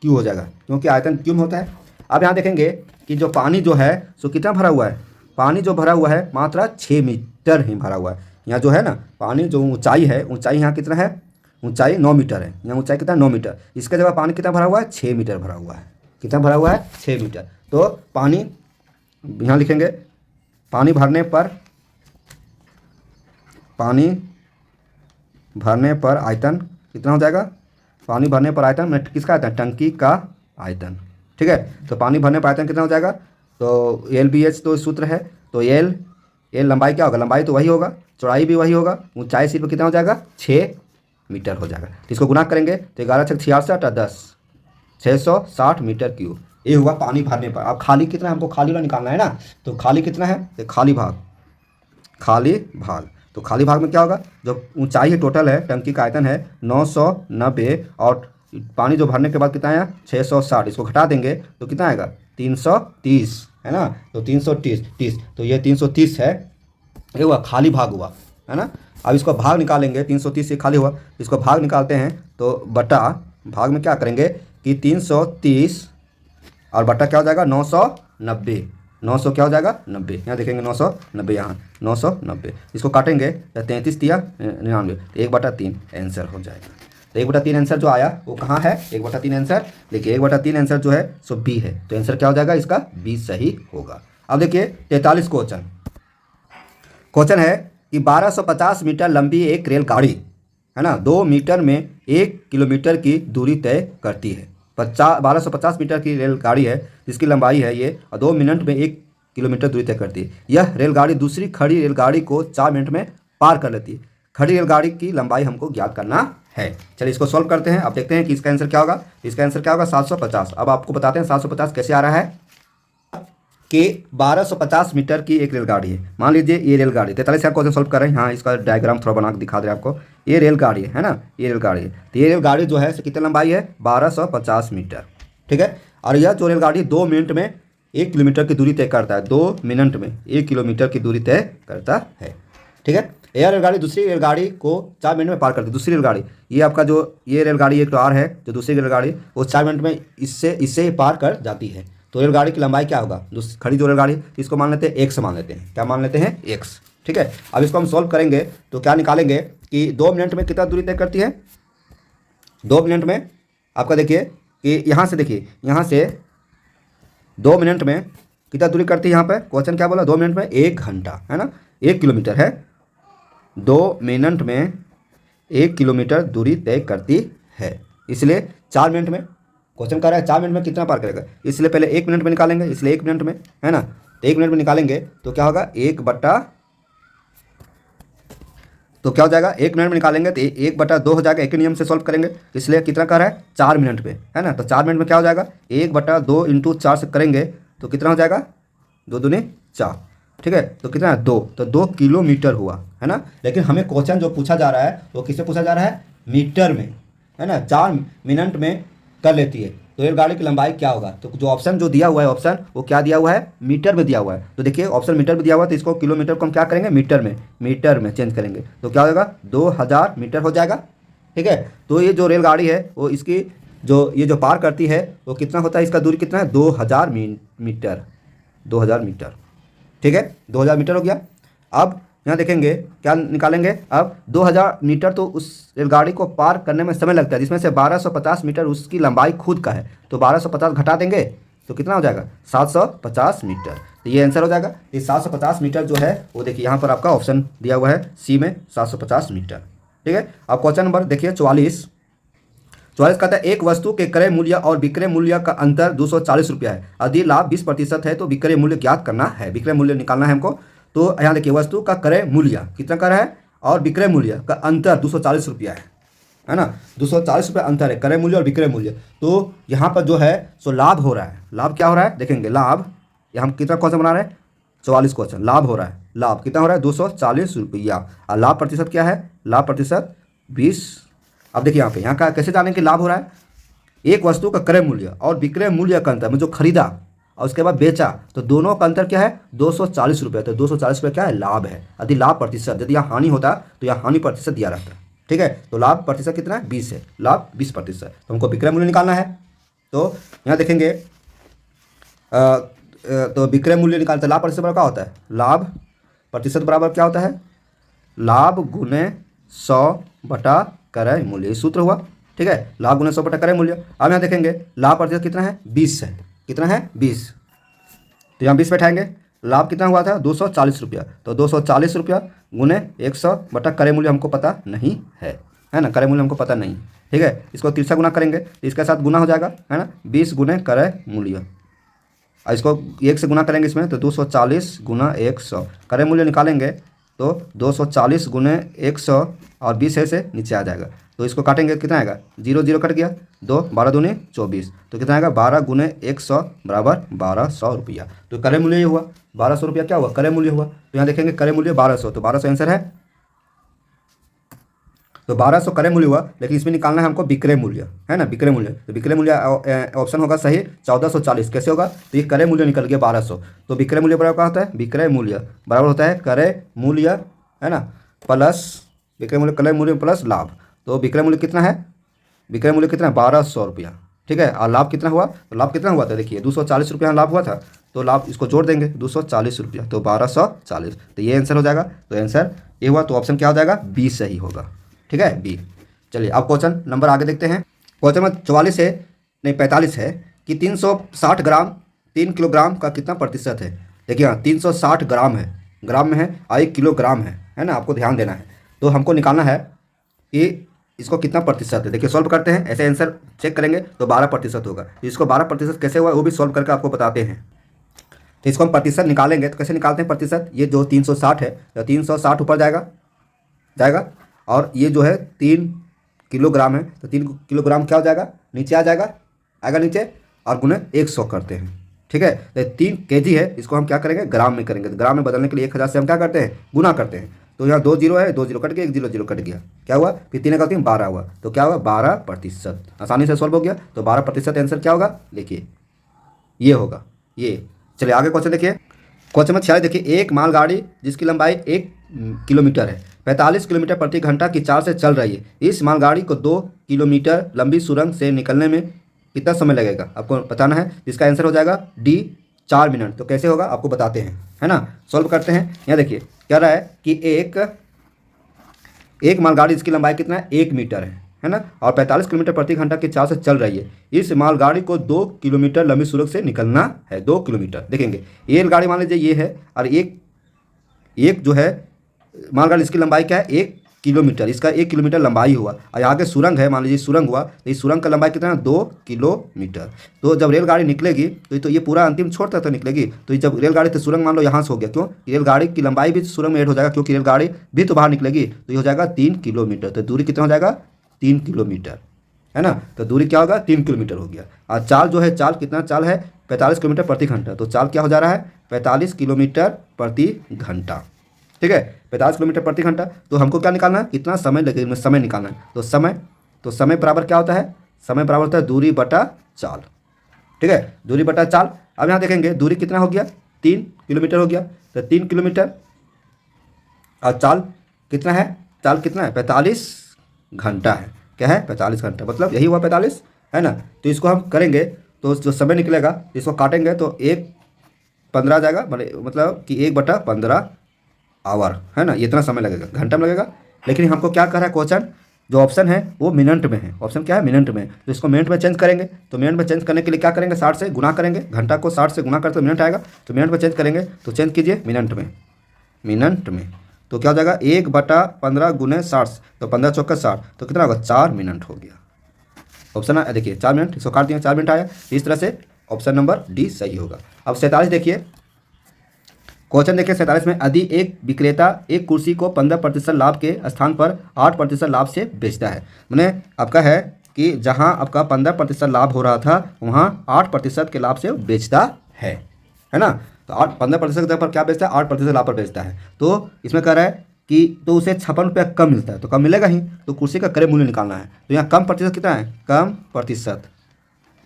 क्यूब हो जाएगा, क्योंकि आयतन क्यूब होता है। अब यहाँ देखेंगे कि जो पानी जो है सो कितना भरा हुआ है, पानी जो भरा हुआ है मात्रा 6 मीटर ही भरा हुआ है। यहाँ जो है ना पानी जो ऊंचाई है, ऊंचाई यहाँ कितना है, ऊंचाई 9 मीटर है, यहाँ ऊंचाई कितना 9 मीटर, इसके जगह पानी कितना भरा हुआ है 6 मीटर भरा हुआ है, कितना भरा हुआ है 6 मीटर। तो पानी यहाँ लिखेंगे पानी भरने पर आयतन कितना हो जाएगा, पानी भरने पर आयतन में किसका आयतन, टंकी का आयतन। ठीक है, तो पानी भरने पर आयतन कितना हो जाएगा, तो एल बी एच तो सूत्र है, तो एल लंबाई क्या होगा, लंबाई तो वही होगा, चौड़ाई भी वही होगा, ऊंचाई सिर्फ कितना हो जाएगा 6 मीटर हो जाएगा। तो इसको गुना करेंगे तो 11 छक 66 और 10 660 मीटर क्यूब, ये हुआ पानी भरने पर। अब खाली कितना है, हमको खाली वाला निकालना है ना, तो खाली कितना है, तो खाली भाग तो खाली भाग में क्या होगा, जो ऊंचाई है टोटल है, टंकी का आयतन है 990 और पानी जो भरने के बाद कितना आया 660, इसको घटा देंगे तो कितना आएगा 330 है ना, तो 330, तो ये 330 है, ये हुआ खाली भाग हुआ है ना। अब इसको भाग निकालेंगे, 330 से खाली हुआ, इसको भाग निकालते हैं तो बटा भाग में क्या करेंगे कि 330 और बटा क्या हो जाएगा 990, 900 क्या हो जाएगा 90, यहाँ देखेंगे 990, यहाँ 990, इसको काटेंगे तो 33 दिया 99, तो 1/3 आंसर हो जाएगा। तो 1/3 आंसर जो आया वो कहाँ है, 1/3 आंसर, देखिए 1/3 आंसर जो है सो बी है, तो आंसर क्या हो जाएगा इसका बी सही होगा। अब देखिए 43 क्वेश्चन है कि 1250 मीटर लंबी एक रेलगाड़ी है ना 2 मीटर में 1 किलोमीटर की दूरी तय करती है। 1250 मीटर की रेलगाड़ी है जिसकी लंबाई है ये, और 2 मिनट में 1 किलोमीटर दूरी तय करती है। यह रेलगाड़ी दूसरी खड़ी रेलगाड़ी को 4 मिनट में पार कर लेती है। खड़ी रेलगाड़ी की लंबाई हमको ज्ञात करना है। चलिए इसको सॉल्व करते हैं। अब देखते हैं कि इसका आंसर क्या होगा। इसका आंसर क्या होगा 750। अब आपको बताते हैं 750 कैसे आ रहा है कि 1250 मीटर की एक रेलगाड़ी है। मान लीजिए ये रेलगाड़ी 43 का क्वेश्चन सॉल्व कर रहे हैं। हाँ, इसका डायग्राम थोड़ा बना के दिखा दे रहे हैं आपको। ये रेलगाड़ी है ना, ये रेलगाड़ी है, तो ये रेलगाड़ी जो है कितनी लंबाई है 1250 मीटर। ठीक है, और यह जो रेलगाड़ी 2 मिनट में 1 किलोमीटर की दूरी तय करता है। 2 मिनट में 1 किलोमीटर की दूरी तय करता है। ठीक है, यह रेलगाड़ी दूसरी रेलगाड़ी को 4 मिनट में पार करती है। दूसरी रेलगाड़ी ये आपका जो ये रेलगाड़ी एक और है जो दूसरी रेलगाड़ी वो 4 मिनट में इससे ही पार कर जाती है। तो रेलगाड़ी की लंबाई क्या होगा, खड़ी जो रेलगाड़ी इसको मान लेते हैं एक्स मान लेते हैं। क्या मान लेते हैं एक्स। ठीक है, अब इसको हम सॉल्व करेंगे तो क्या निकालेंगे कि 2 मिनट में कितना दूरी तय करती है। 2 मिनट में आपका देखिए कि यहाँ से देखिए, यहाँ से 2 मिनट में कितना दूरी करती है। यहाँ पे क्वेश्चन क्या बोला 2 मिनट में 1 घंटा है ना, 1 किलोमीटर है। 2 मिनट में 1 किलोमीटर दूरी तय करती है, इसलिए 4 मिनट में क्वेश्चन कर रहा है 4 मिनट में कितना पार करेगा, इसलिए पहले 1 मिनट में निकालेंगे, इसलिए 1 मिनट में है ना। तो 1 मिनट में निकालेंगे तो क्या होगा तो क्या हो जाएगा 1 मिनट में निकालेंगे तो 1/2 हो जाएगा। एक ही नियम से सॉल्व करेंगे, इसलिए कितना कर रहा है 4 मिनट पे है ना। तो 4 मिनट में क्या हो जाएगा 1/2 × 4 से करेंगे तो कितना हो जाएगा 2 दूनी 4। ठीक है, तो कितना है 2, तो 2 किलोमीटर हुआ है ना। लेकिन हमें क्वेश्चन जो पूछा जा रहा है वो किससे पूछा जा रहा है, मीटर में है ना। 4 मिनट में कर लेती है तो रेलगाड़ी की लंबाई क्या होगा। तो जो ऑप्शन जो दिया हुआ है ऑप्शन वो क्या दिया हुआ है, मीटर में दिया हुआ है। तो देखिए ऑप्शन मीटर में दिया हुआ है तो इसको किलोमीटर को हम क्या करेंगे मीटर में चेंज करेंगे तो क्या होगा 2000 मीटर हो जाएगा। ठीक है, तो ये जो रेलगाड़ी है वो इसकी जो पार करती है वो कितना होता है, इसका दूरी कितना है 2000 मीटर। 2000 मीटर ठीक है, 2000 मीटर हो गया। अब यहाँ देखेंगे क्या निकालेंगे, अब 2000 मीटर तो उस रेलगाड़ी को पार करने में समय लगता है, जिसमें से 1250 मीटर उसकी लंबाई खुद का है। तो 1250 घटा देंगे तो कितना हो जाएगा 750 मीटर। तो ये आंसर हो जाएगा। ये 750 मीटर जो है वो देखिए यहाँ पर आपका ऑप्शन दिया हुआ है सी में 750 मीटर। ठीक है, अब क्वेश्चन नंबर देखिए 44 कहता है एक वस्तु के क्रय मूल्य और विक्रय मूल्य का अंतर 240 रुपया है। यदि लाभ 20% है तो विक्रय मूल्य ज्ञात करना है। विक्रय मूल्य निकालना है हमको। तो यहाँ देखिए वस्तु का क्रय मूल्य कितना का है और विक्रय मूल्य का अंतर 240 रुपया है ना। 240 रुपया अंतर है क्रय मूल्य और विक्रय मूल्य। तो यहाँ पर जो है सो लाभ हो रहा है। लाभ क्या हो रहा है देखेंगे, लाभ हम कितना क्वेश्चन बना रहे हैं 44 क्वेश्चन। लाभ हो रहा है, लाभ कितना हो रहा है 240 रुपया। और लाभ प्रतिशत क्या है, लाभ प्रतिशत 20। अब देखिए यहाँ का कैसे जानेंगे लाभ हो रहा है, एक वस्तु का क्रय मूल्य और विक्रय मूल्य का अंतर में जो खरीदा और उसके बाद बेचा तो दोनों का अंतर क्या है 240 रुपये। तो 240 रुपये क्या है लाभ है। यदि लाभ प्रतिशत, यदि यहाँ हानि होता तो यहाँ हानि प्रतिशत दिया रहता। ठीक है, तो लाभ प्रतिशत कितना है 20 है, लाभ 20%। तो हमको विक्रय मूल्य निकालना है। तो यहाँ देखेंगे तो विक्रय मूल्य निकालते लाभ प्रतिशत बराबर क्या होता है, लाभ प्रतिशत बराबर क्या होता है लाभ गुने 100 क्रय मूल्य, सूत्र हुआ। ठीक है, लाभ गुने 100 क्रय मूल्य। अब यहाँ देखेंगे लाभ प्रतिशत कितना है 20 है, कितना है 20। तो यहाँ 20 बैठाएंगे, लाभ कितना हुआ था 240 रुपया, तो 240 रुपया गुने 100 बटा क्रय मूल्य हमको पता नहीं है ना, क्रय मूल्य हमको पता नहीं, ठीक है। इसको तिरछा गुना करेंगे तो इसके साथ गुना हो जाएगा, है ना, 20 गुने क्रय मूल्य, और इसको 1 से गुना करेंगे इसमें तो 240 गुना 100, क्रय मूल्य निकालेंगे तो 240 गुने 100 और 20 है से नीचे आ जाएगा, तो इसको काटेंगे कितना आएगा, 0 0 कट गया, 2 12 दूनी 24, तो कितना आएगा 12 गुने 100 बराबर 1200 रुपया। तो क्रय मूल्य ये हुआ 1200 रुपया, क्या हुआ क्रय मूल्य हुआ। तो यहाँ देखेंगे क्रय मूल्य 1200, तो 1200 आंसर है, तो 1200 क्रय मूल्य हुआ, लेकिन इसमें निकालना है हमको विक्रय मूल्य, है ना, विक्रय मूल्य। तो विक्रय मूल्य ऑप्शन होगा सही 1440। कैसे होगा, तो ये क्रय मूल्य निकल गया 1200, तो विक्रय मूल्य बराबर क्या होता है, विक्रय मूल्य बराबर होता है क्रय मूल्य, है ना, प्लस विक्रय मूल्य, क्रय मूल्य प्लस लाभ। तो विक्रय मूल्य कितना है, विक्रय मूल्य कितना है 1200 रुपया, ठीक है। और लाभ कितना हुआ, तो लाभ कितना हुआ था, देखिए 240 रुपया लाभ हुआ था, तो लाभ इसको जोड़ देंगे 240 रुपया, तो 1240, तो ये आंसर हो जाएगा। तो आंसर ये हुआ, तो ऑप्शन क्या हो जाएगा, बी सही होगा, ठीक है, बी। चलिए अब क्वेश्चन नंबर आगे देखते हैं। क्वेश्चन नंबर 44 है, नहीं 45 है कि 360 ग्राम 3 किलोग्राम का कितना प्रतिशत है। देखिए हाँ 360 ग्राम है, ग्राम में है, और 1 किलोग्राम है ना, आपको ध्यान देना है। तो हमको निकालना है कि इसको कितना प्रतिशत है। देखिए सॉल्व करते हैं, ऐसे आंसर चेक करेंगे तो 12% होगा। इसको 12% कैसे हुआ वो भी सॉल्व करके आपको बताते हैं। तो इसको हम प्रतिशत निकालेंगे, तो कैसे निकालते हैं प्रतिशत, ये जो 360 है तो 360 ऊपर जाएगा और ये जो है 3 किलोग्राम है, तो 3 किलोग्राम क्या हो जाएगा, नीचे आएगा नीचे, और गुने 100 करते हैं, ठीक है। तो 3 केजी है, इसको हम क्या करेंगे ग्राम में करेंगे, तो ग्राम में बदलने के लिए 1000 से हम क्या करते हैं गुना करते हैं। तो यहाँ 2 जीरो है, 2 जीरो कट गया, 1 0 0 कट गया, क्या हुआ, फिर 3 का 3 12 हुआ, तो क्या हुआ 12%, आसानी से सॉल्व हो गया। तो 12% आंसर क्या होगा, देखिए ये होगा ये। चलिए आगे क्वेश्चन देखिए, क्वेश्चन नंबर 46 देखिए, एक मालगाड़ी जिसकी लंबाई 1 किलोमीटर है 45 किलोमीटर प्रति घंटा की चाल से चल रही है। इस मालगाड़ी को 2 किलोमीटर लंबी सुरंग से निकलने में कितना समय लगेगा, आपको बताना है। इसका आंसर हो जाएगा डी 4 मिनट। तो कैसे होगा आपको बताते हैं, है ना, सॉल्व करते हैं। यहाँ देखिए क्या रहा है कि एक मालगाड़ी इसकी लंबाई कितना है 1 मीटर है ना, और 45 किलोमीटर प्रति घंटा की चाल से चल रही है। इस मालगाड़ी को 2 किलोमीटर लंबी सुरंग से निकलना है, 2 किलोमीटर। देखेंगे ये गाड़ी मान लीजिए ये है, और एक जो है मालगाड़ी इसकी लंबाई क्या है 1 किलोमीटर, इसका 1 किलोमीटर लंबाई हुआ, और यहाँ के सुरंग है, मान लीजिए सुरंग हुआ, तो इस सुरंग का लंबाई कितना है 2 किलोमीटर। तो जब रेलगाड़ी निकलेगी तो ये पूरा अंतिम छोर तक तो निकलेगी, तो जब रेलगाड़ी तो सुरंग मान लो यहाँ से हो गया, क्यों, रेलगाड़ी की लंबाई भी सुरंग में ऐड हो जाएगा, क्योंकि रेलगाड़ी भी तो बाहर निकलेगी, तो ये हो जाएगा 3 किलोमीटर। तो दूरी कितना हो जाएगा 3 किलोमीटर, है ना, तो दूरी क्या होगा 3 किलोमीटर हो गया। और चाल जो है, चाल कितना चाल है 45 किलोमीटर प्रति घंटा, तो चाल क्या हो जा रहा है 45 किलोमीटर प्रति घंटा, ठीक है, 45 किलोमीटर प्रति घंटा। तो हमको क्या निकालना है, कितना समय लगेगा, समय निकालना है। तो समय बराबर क्या होता है, समय बराबर होता है दूरी बटा चाल, ठीक है, दूरी बटा चाल। अब यहाँ देखेंगे दूरी कितना हो गया 3 किलोमीटर हो गया, तो 3 किलोमीटर, और चाल कितना है, चाल कितना है 45 घंटा है, क्या है 45 घंटा, मतलब यही हुआ 45, है ना। तो इसको हम करेंगे तो जो समय निकलेगा इसको काटेंगे तो 1/15 जाएगा, मतलब कि 1/15 आवर, है ना, इतना समय लगेगा, घंटा में लगेगा। लेकिन हमको क्या कर रहा है क्वेश्चन, जो ऑप्शन है वो मिनट में है, ऑप्शन क्या है मिनट में, तो इसको मिनट में चेंज करेंगे। तो मिनट में चेंज करने के लिए क्या करेंगे 60 से गुना करेंगे, घंटा को 60 से गुना करते तो मिनट आएगा, तो मिनट में चेंज करेंगे, तो चेंज कीजिए मिनट में, तो क्या हो जाएगा 1/15 गुने 60, तो 15 चौका 60, तो कितना होगा 4 मिनट हो गया। ऑप्शन देखिए 4 मिनट, इसको काट दिया 4 मिनट आया, इस तरह से ऑप्शन नंबर डी सही होगा। अब 47 देखिए, क्वेश्चन देखिए 47 में, यदि एक विक्रेता एक कुर्सी को 15% लाभ के स्थान पर 8% लाभ से बेचता है, मैंने आपका है कि जहां आपका 15% लाभ हो रहा था वहां 8% के लाभ से बेचता है ना, तो 15% पर क्या बेचता है 8% लाभ पर बेचता है। तो इसमें कह रहा है कि तो उसे 56 रुपया कम मिलता है, तो कम मिलेगा ही, तो कुर्सी का क्रय मूल्य निकालना है। तो यहाँ कम प्रतिशत कितना है, कम प्रतिशत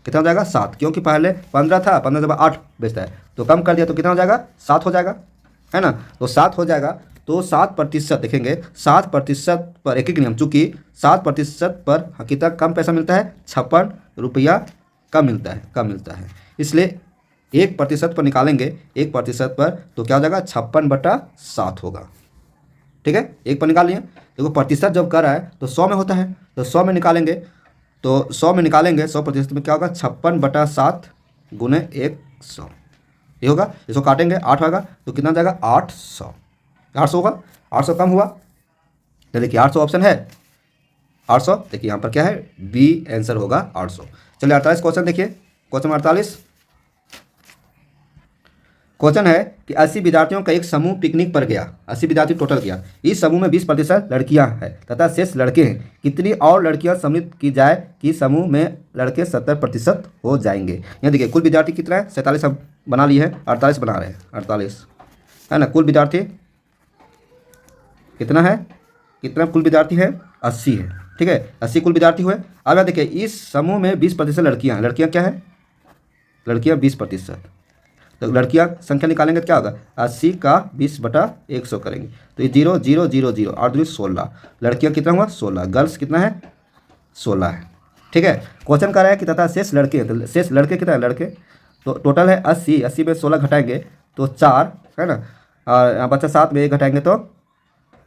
कितना हो जाएगा 7, क्योंकि पहले 15 था, 15 जब 8 बेचता है तो कम कर दिया, तो कितना हो जाएगा 7 हो जाएगा, है ना। तो 7 हो जाएगा, तो 7% देखेंगे 7% पर एक नियम, चूंकि 7% पर कितना कम पैसा मिलता है 56 रुपया कम मिलता है, इसलिए 1% पर निकालेंगे, 1% पर तो क्या हो जाएगा 56/7 होगा, ठीक है, 1 पर निकाल लिए। देखो प्रतिशत जब कर रहा है तो 100 में होता है, तो 100 में निकालेंगे, तो 100 में निकालेंगे 100% में क्या होगा 56/7 गुने 100, ये होगा, इसको काटेंगे 8 होगा तो कितना जाएगा 800, 800 होगा, 800 कम हुआ तो देखिए 800 ऑप्शन है, 800 देखिए यहाँ पर क्या है, बी आंसर होगा 800। चलिए 48 क्वेश्चन देखिए, क्वेश्चन 48 क्वेश्चन है कि 80 विद्यार्थियों का एक समूह पिकनिक पर गया, 80 विद्यार्थी टोटल गया, इस समूह में 20% लड़कियां हैं तथा शेष लड़के हैं, कितनी और लड़कियां सम्मिलित की जाए कि समूह में लड़के 70% हो जाएंगे। यहाँ देखिए कुल विद्यार्थी कितना है, 47 हम बना लिए हैं, 48 बना रहे हैं, 48 है ना। कुल विद्यार्थी कितना है, कितना कुल विद्यार्थी है 80 है, ठीक है, 80 कुल विद्यार्थी हुए। अब यहाँ देखिए इस समूह में 20% लड़कियाँ हैं, लड़कियाँ क्या है, लड़कियाँ 20%, तो लड़कियाँ संख्या निकालेंगे तो क्या होगा, 80 का 20/100 करेंगे तो ये 0 0 0 0 और 2 16, लड़कियाँ कितना हुआ 16, गर्ल्स कितना है 16 है, ठीक है। क्वेश्चन कर रहा है कि तथा शेष लड़के, तो शेष लड़के कितना है, लड़के तो टोटल है 80, 80 में 16 घटाएंगे तो 4 है ना, और यहाँ बच्चा 7 में 1 घटाएंगे तो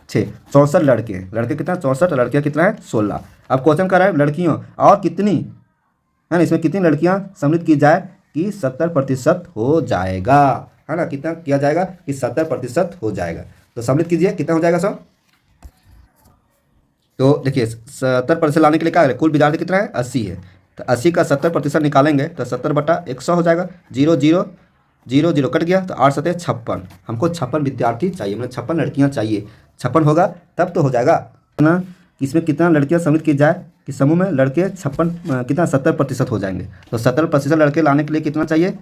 6, 64 लड़के हैं, लड़के कितना 64, लड़कियाँ कितना है 16। अब क्वेश्चन कर रहा है लड़कियों और कितनी है ना, इसमें कितनी लड़कियाँ सम्मिलित की जाए कि 70% हो जाएगा, है ना, कितना किया जाएगा कि 70% हो जाएगा, तो सम्मिलित कीजिए कितना हो जाएगा सब। तो देखिए 70% लाने के लिए क्या है, कुल विद्यार्थी कितना है 80 है, तो 80 का 70% निकालेंगे तो 70/100 हो जाएगा, 0 0 0 0 कट गया तो 8 7 56, हमको 56 विद्यार्थी चाहिए, मतलब 56 लड़कियाँ चाहिए, 56 होगा तब तो हो जाएगा ना। इसमें कितना लड़कियाँ सम्मिलित की जाए कि समूह में लड़के 56 कितना 70% हो जाएंगे, तो 70% लड़के लाने के लिए कितना चाहिए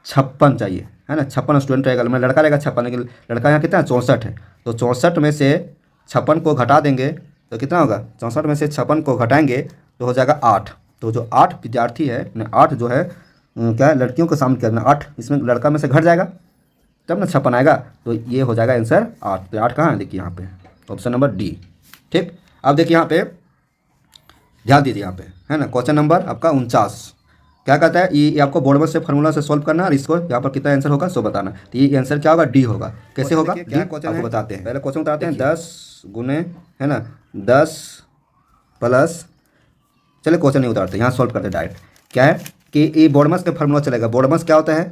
56 चाहिए, है ना, 56 स्टूडेंट रहेगा, मैं लड़का रहेगा 56, लेकिन लड़का यहाँ कितना 64 है, तो 64 में से 56 को घटा देंगे तो कितना होगा, 64 में से 56 को घटाएंगे तो हो जाएगा 8, तो जो 8 विद्यार्थी है 8 जो है क्या है लड़कियों को शामिल करना, 8 इसमें लड़का में से घट जाएगा तब ना 56 आएगा, तो ये हो जाएगा आंसर 8। तो 8 कहाँ है, देखिए यहाँ पे ऑप्शन नंबर डी, ठीक। अब देखिए यहाँ पे ध्यान दीजिए, यहाँ पे है ना क्वेश्चन नंबर आपका 49 क्या कहता है, ये आपको बोर्ड में से फार्मूला से सॉल्व करना है और इसको यहाँ पर कितना आंसर होगा सो बताना, तो ये आंसर क्या होगा डी होगा। कैसे होगा, क्या क्वेश्चन आपको बताते हैं, पहले क्वेश्चन बताते हैं 10 गुने है ना 10 प्लस, चलिए क्वेश्चन नहीं उतारते यहाँ सॉल्व करते डायरेक्ट, क्या है कि ये बोर्डमस का फार्मूला चलेगा। बोर्डमस क्या होता है,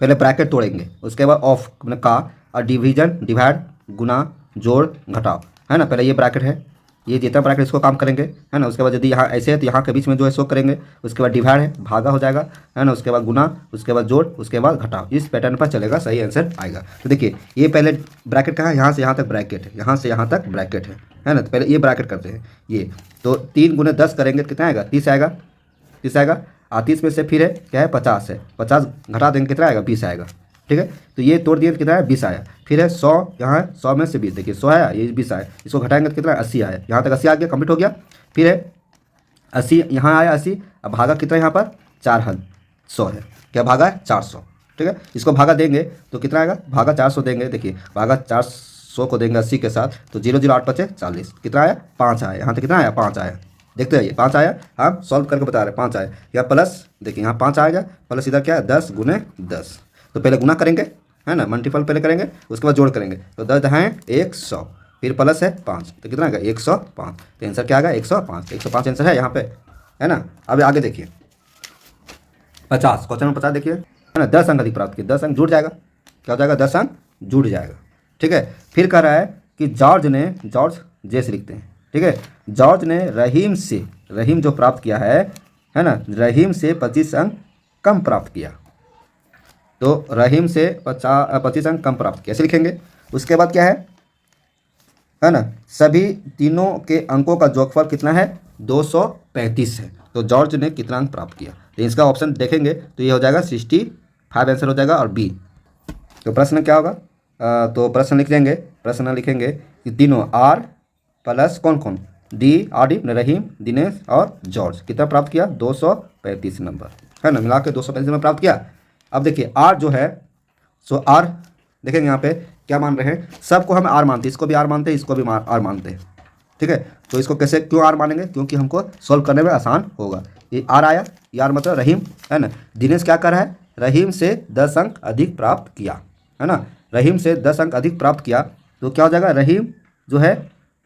पहले ब्रैकेट तोड़ेंगे उसके बाद ऑफ मतलब का और डिवीजन डिवाइड गुना जोड़ घटाओ, है ना, पहले ये ब्रैकेट है, ये जितना ब्रैकेट इसको काम करेंगे, है ना, उसके बाद यदि यहाँ ऐसे है तो यहाँ के बीच में जो है सो करेंगे, उसके बाद डिवाइड है भागा हो जाएगा, है ना, उसके बाद गुना, उसके बाद जोड़, उसके बाद घटाओ, इस पैटर्न पर चलेगा, सही आंसर आएगा। तो देखिए ये पहले ब्रैकेट कहाँ है, यहाँ से यहाँ तक ब्रैकेट है, यहाँ से यहाँ तक ब्रैकेट है ना, तो पहले ये ब्रैकेट करते हैं ये, तो 3 गुने 10 करेंगे तो कितना आएगा 30 आएगा, 30 आएगा, 30 में से फिर है क्या है 50 है, 50 घटा देंगे कितना आएगा 20 आएगा, ठीक है। तो ये तोड़ दिए कितना है 20 आया, फिर है 100 यहाँ है, 100 में से 20 देखिए 100 आया, ये 20 आया, इसको घटाएंगे तो कितना 80 आया, यहाँ तक 80 आ गया, कंप्लीट हो गया। फिर है 80 यहाँ आया 80, अब भागा कितना यहाँ पर 400 है, क्या भागा है 400, ठीक है। इसको भागा देंगे तो कितना आएगा, भागा 400 देंगे, देखिए भागा 400 को देंगे 80 के साथ तो 0 0 8 5 40, कितना आया 5 आया, यहाँ तक कितना आया 5 आया, देखते रहिए 5 आया, हम सॉल्व करके बता रहे हैं 5 आया, या प्लस देखिए यहाँ 5 आएगा, प्लस इधर क्या है 10 गुने 10, तो पहले गुना करेंगे है ना, मल्टीपल पहले करेंगे उसके बाद जोड़ करेंगे, तो 10 है 100, फिर प्लस है 5 तो कितना आएगा 105, तो आंसर क्या आएगा 105, 105 आंसर है यहाँ पे, है ना। अब आगे देखिए 50 क्वेश्चन नंबर 50 देखिए, है ना 10 अंक अधिक प्राप्त किए, 10 अंक जुड़ जाएगा, क्या हो जाएगा 10 अंक जुड़ जाएगा, ठीक है। फिर कह रहा है कि जॉर्ज जैसे लिखते हैं, ठीक है, जॉर्ज ने रहीम जो प्राप्त किया है ना, रहीम से 25 अंक कम प्राप्त किया, तो रहीम से 25 अंक कम प्राप्त किया, ऐसे लिखेंगे। उसके बाद क्या है ना, सभी तीनों के अंकों का जोगफल कितना है 235 है, तो जॉर्ज ने कितना अंक प्राप्त किया, तो इसका ऑप्शन देखेंगे तो ये हो जाएगा 65 आंसर हो जाएगा, और बी। तो प्रश्न क्या होगा, तो प्रश्न लिख देंगे, प्रश्न लिखेंगे कि तीनों आर प्लस कौन कौन डी, आर डी रहीम, दिनेश और जॉर्ज कितना प्राप्त किया 235 नंबर, है ना, मिला के 235 नंबर प्राप्त किया। अब देखिए आर जो है सो आर देखेंगे यहाँ पे क्या मान रहे हैं, सबको हम आर मानते हैं, इसको भी आर मानते हैं, इसको भी आर मानते हैं, ठीक है। तो इसको कैसे क्यों आर मानेंगे, क्योंकि हमको सॉल्व करने में आसान होगा, ये आर आया, ये आर मतलब रहीम, है ना। दिनेश क्या कर रहा है, रहीम से 10 अंक अधिक प्राप्त किया, है ना, रहीम से 10 अंक अधिक प्राप्त किया, तो क्या हो जाएगा रहीम जो है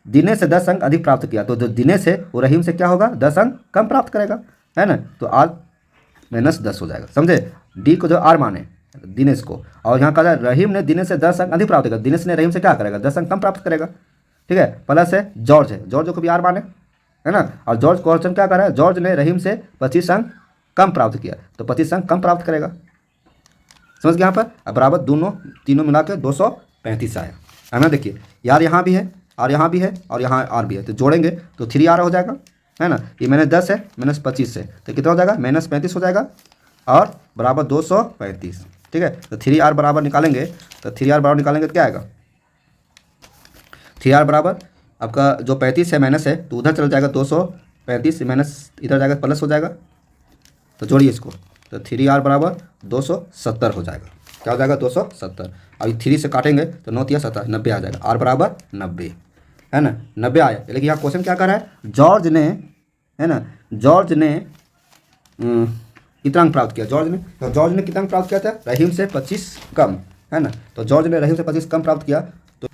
दिनेश से 10 अंक अधिक प्राप्त किया, तो जो दिनेश है वो रहीम से क्या होगा 10 अंक कम प्राप्त करेगा, है ना, तो आर -10 हो जाएगा, समझे। डी को जो आर माने दिनेश को, और यहाँ कहा रहीम ने दिनेश से 10 अंक अधिक प्राप्त करेगा, दिनेश ने रहीम से क्या करेगा 10 अंक कम प्राप्त करेगा। ठीक है, प्लस है जॉर्ज को भी आर माने, है ना, और जॉर्ज क्वेश्चन क्या कर रहा है, जॉर्ज ने रहीम से 25 अंक कम प्राप्त किया, तो 25 अंक कम प्राप्त करेगा। समझ गए यहाँ पर। अब बराबर दोनों तीनों मिला के 235 आया, है ना। देखिए यार यहाँ भी है और यहाँ भी है और यहाँ आर भी है, तो जोड़ेंगे तो 3R हो जाएगा, है ना। ये -10 है -25 है तो कितना हो जाएगा -35 हो जाएगा और बराबर 235। ठीक है, तो 3R बराबर निकालेंगे, तो 3R बराबर निकालेंगे तो क्या आएगा, 3R बराबर आपका जो 35 है माइनस है तो उधर चल जाएगा, 235 माइनस इधर जाएगा प्लस हो जाएगा, तो जोड़िए इसको, तो 3R बराबर 270 हो जाएगा। क्या हो जाएगा 270। अभी 3 से काटेंगे तो 9 या 7 90 आ जाएगा, R बराबर 90, है ना, 90 आया। लेकिन यहाँ क्वेश्चन क्या कर रहा है, जॉर्ज ने, है ना, जॉर्ज ने कितना अंक प्राप्त किया, जॉर्ज ने कितना अंक प्राप्त किया था, रहीम से 25 कम, है ना, तो जॉर्ज ने रहीम से 25 कम प्राप्त किया। तो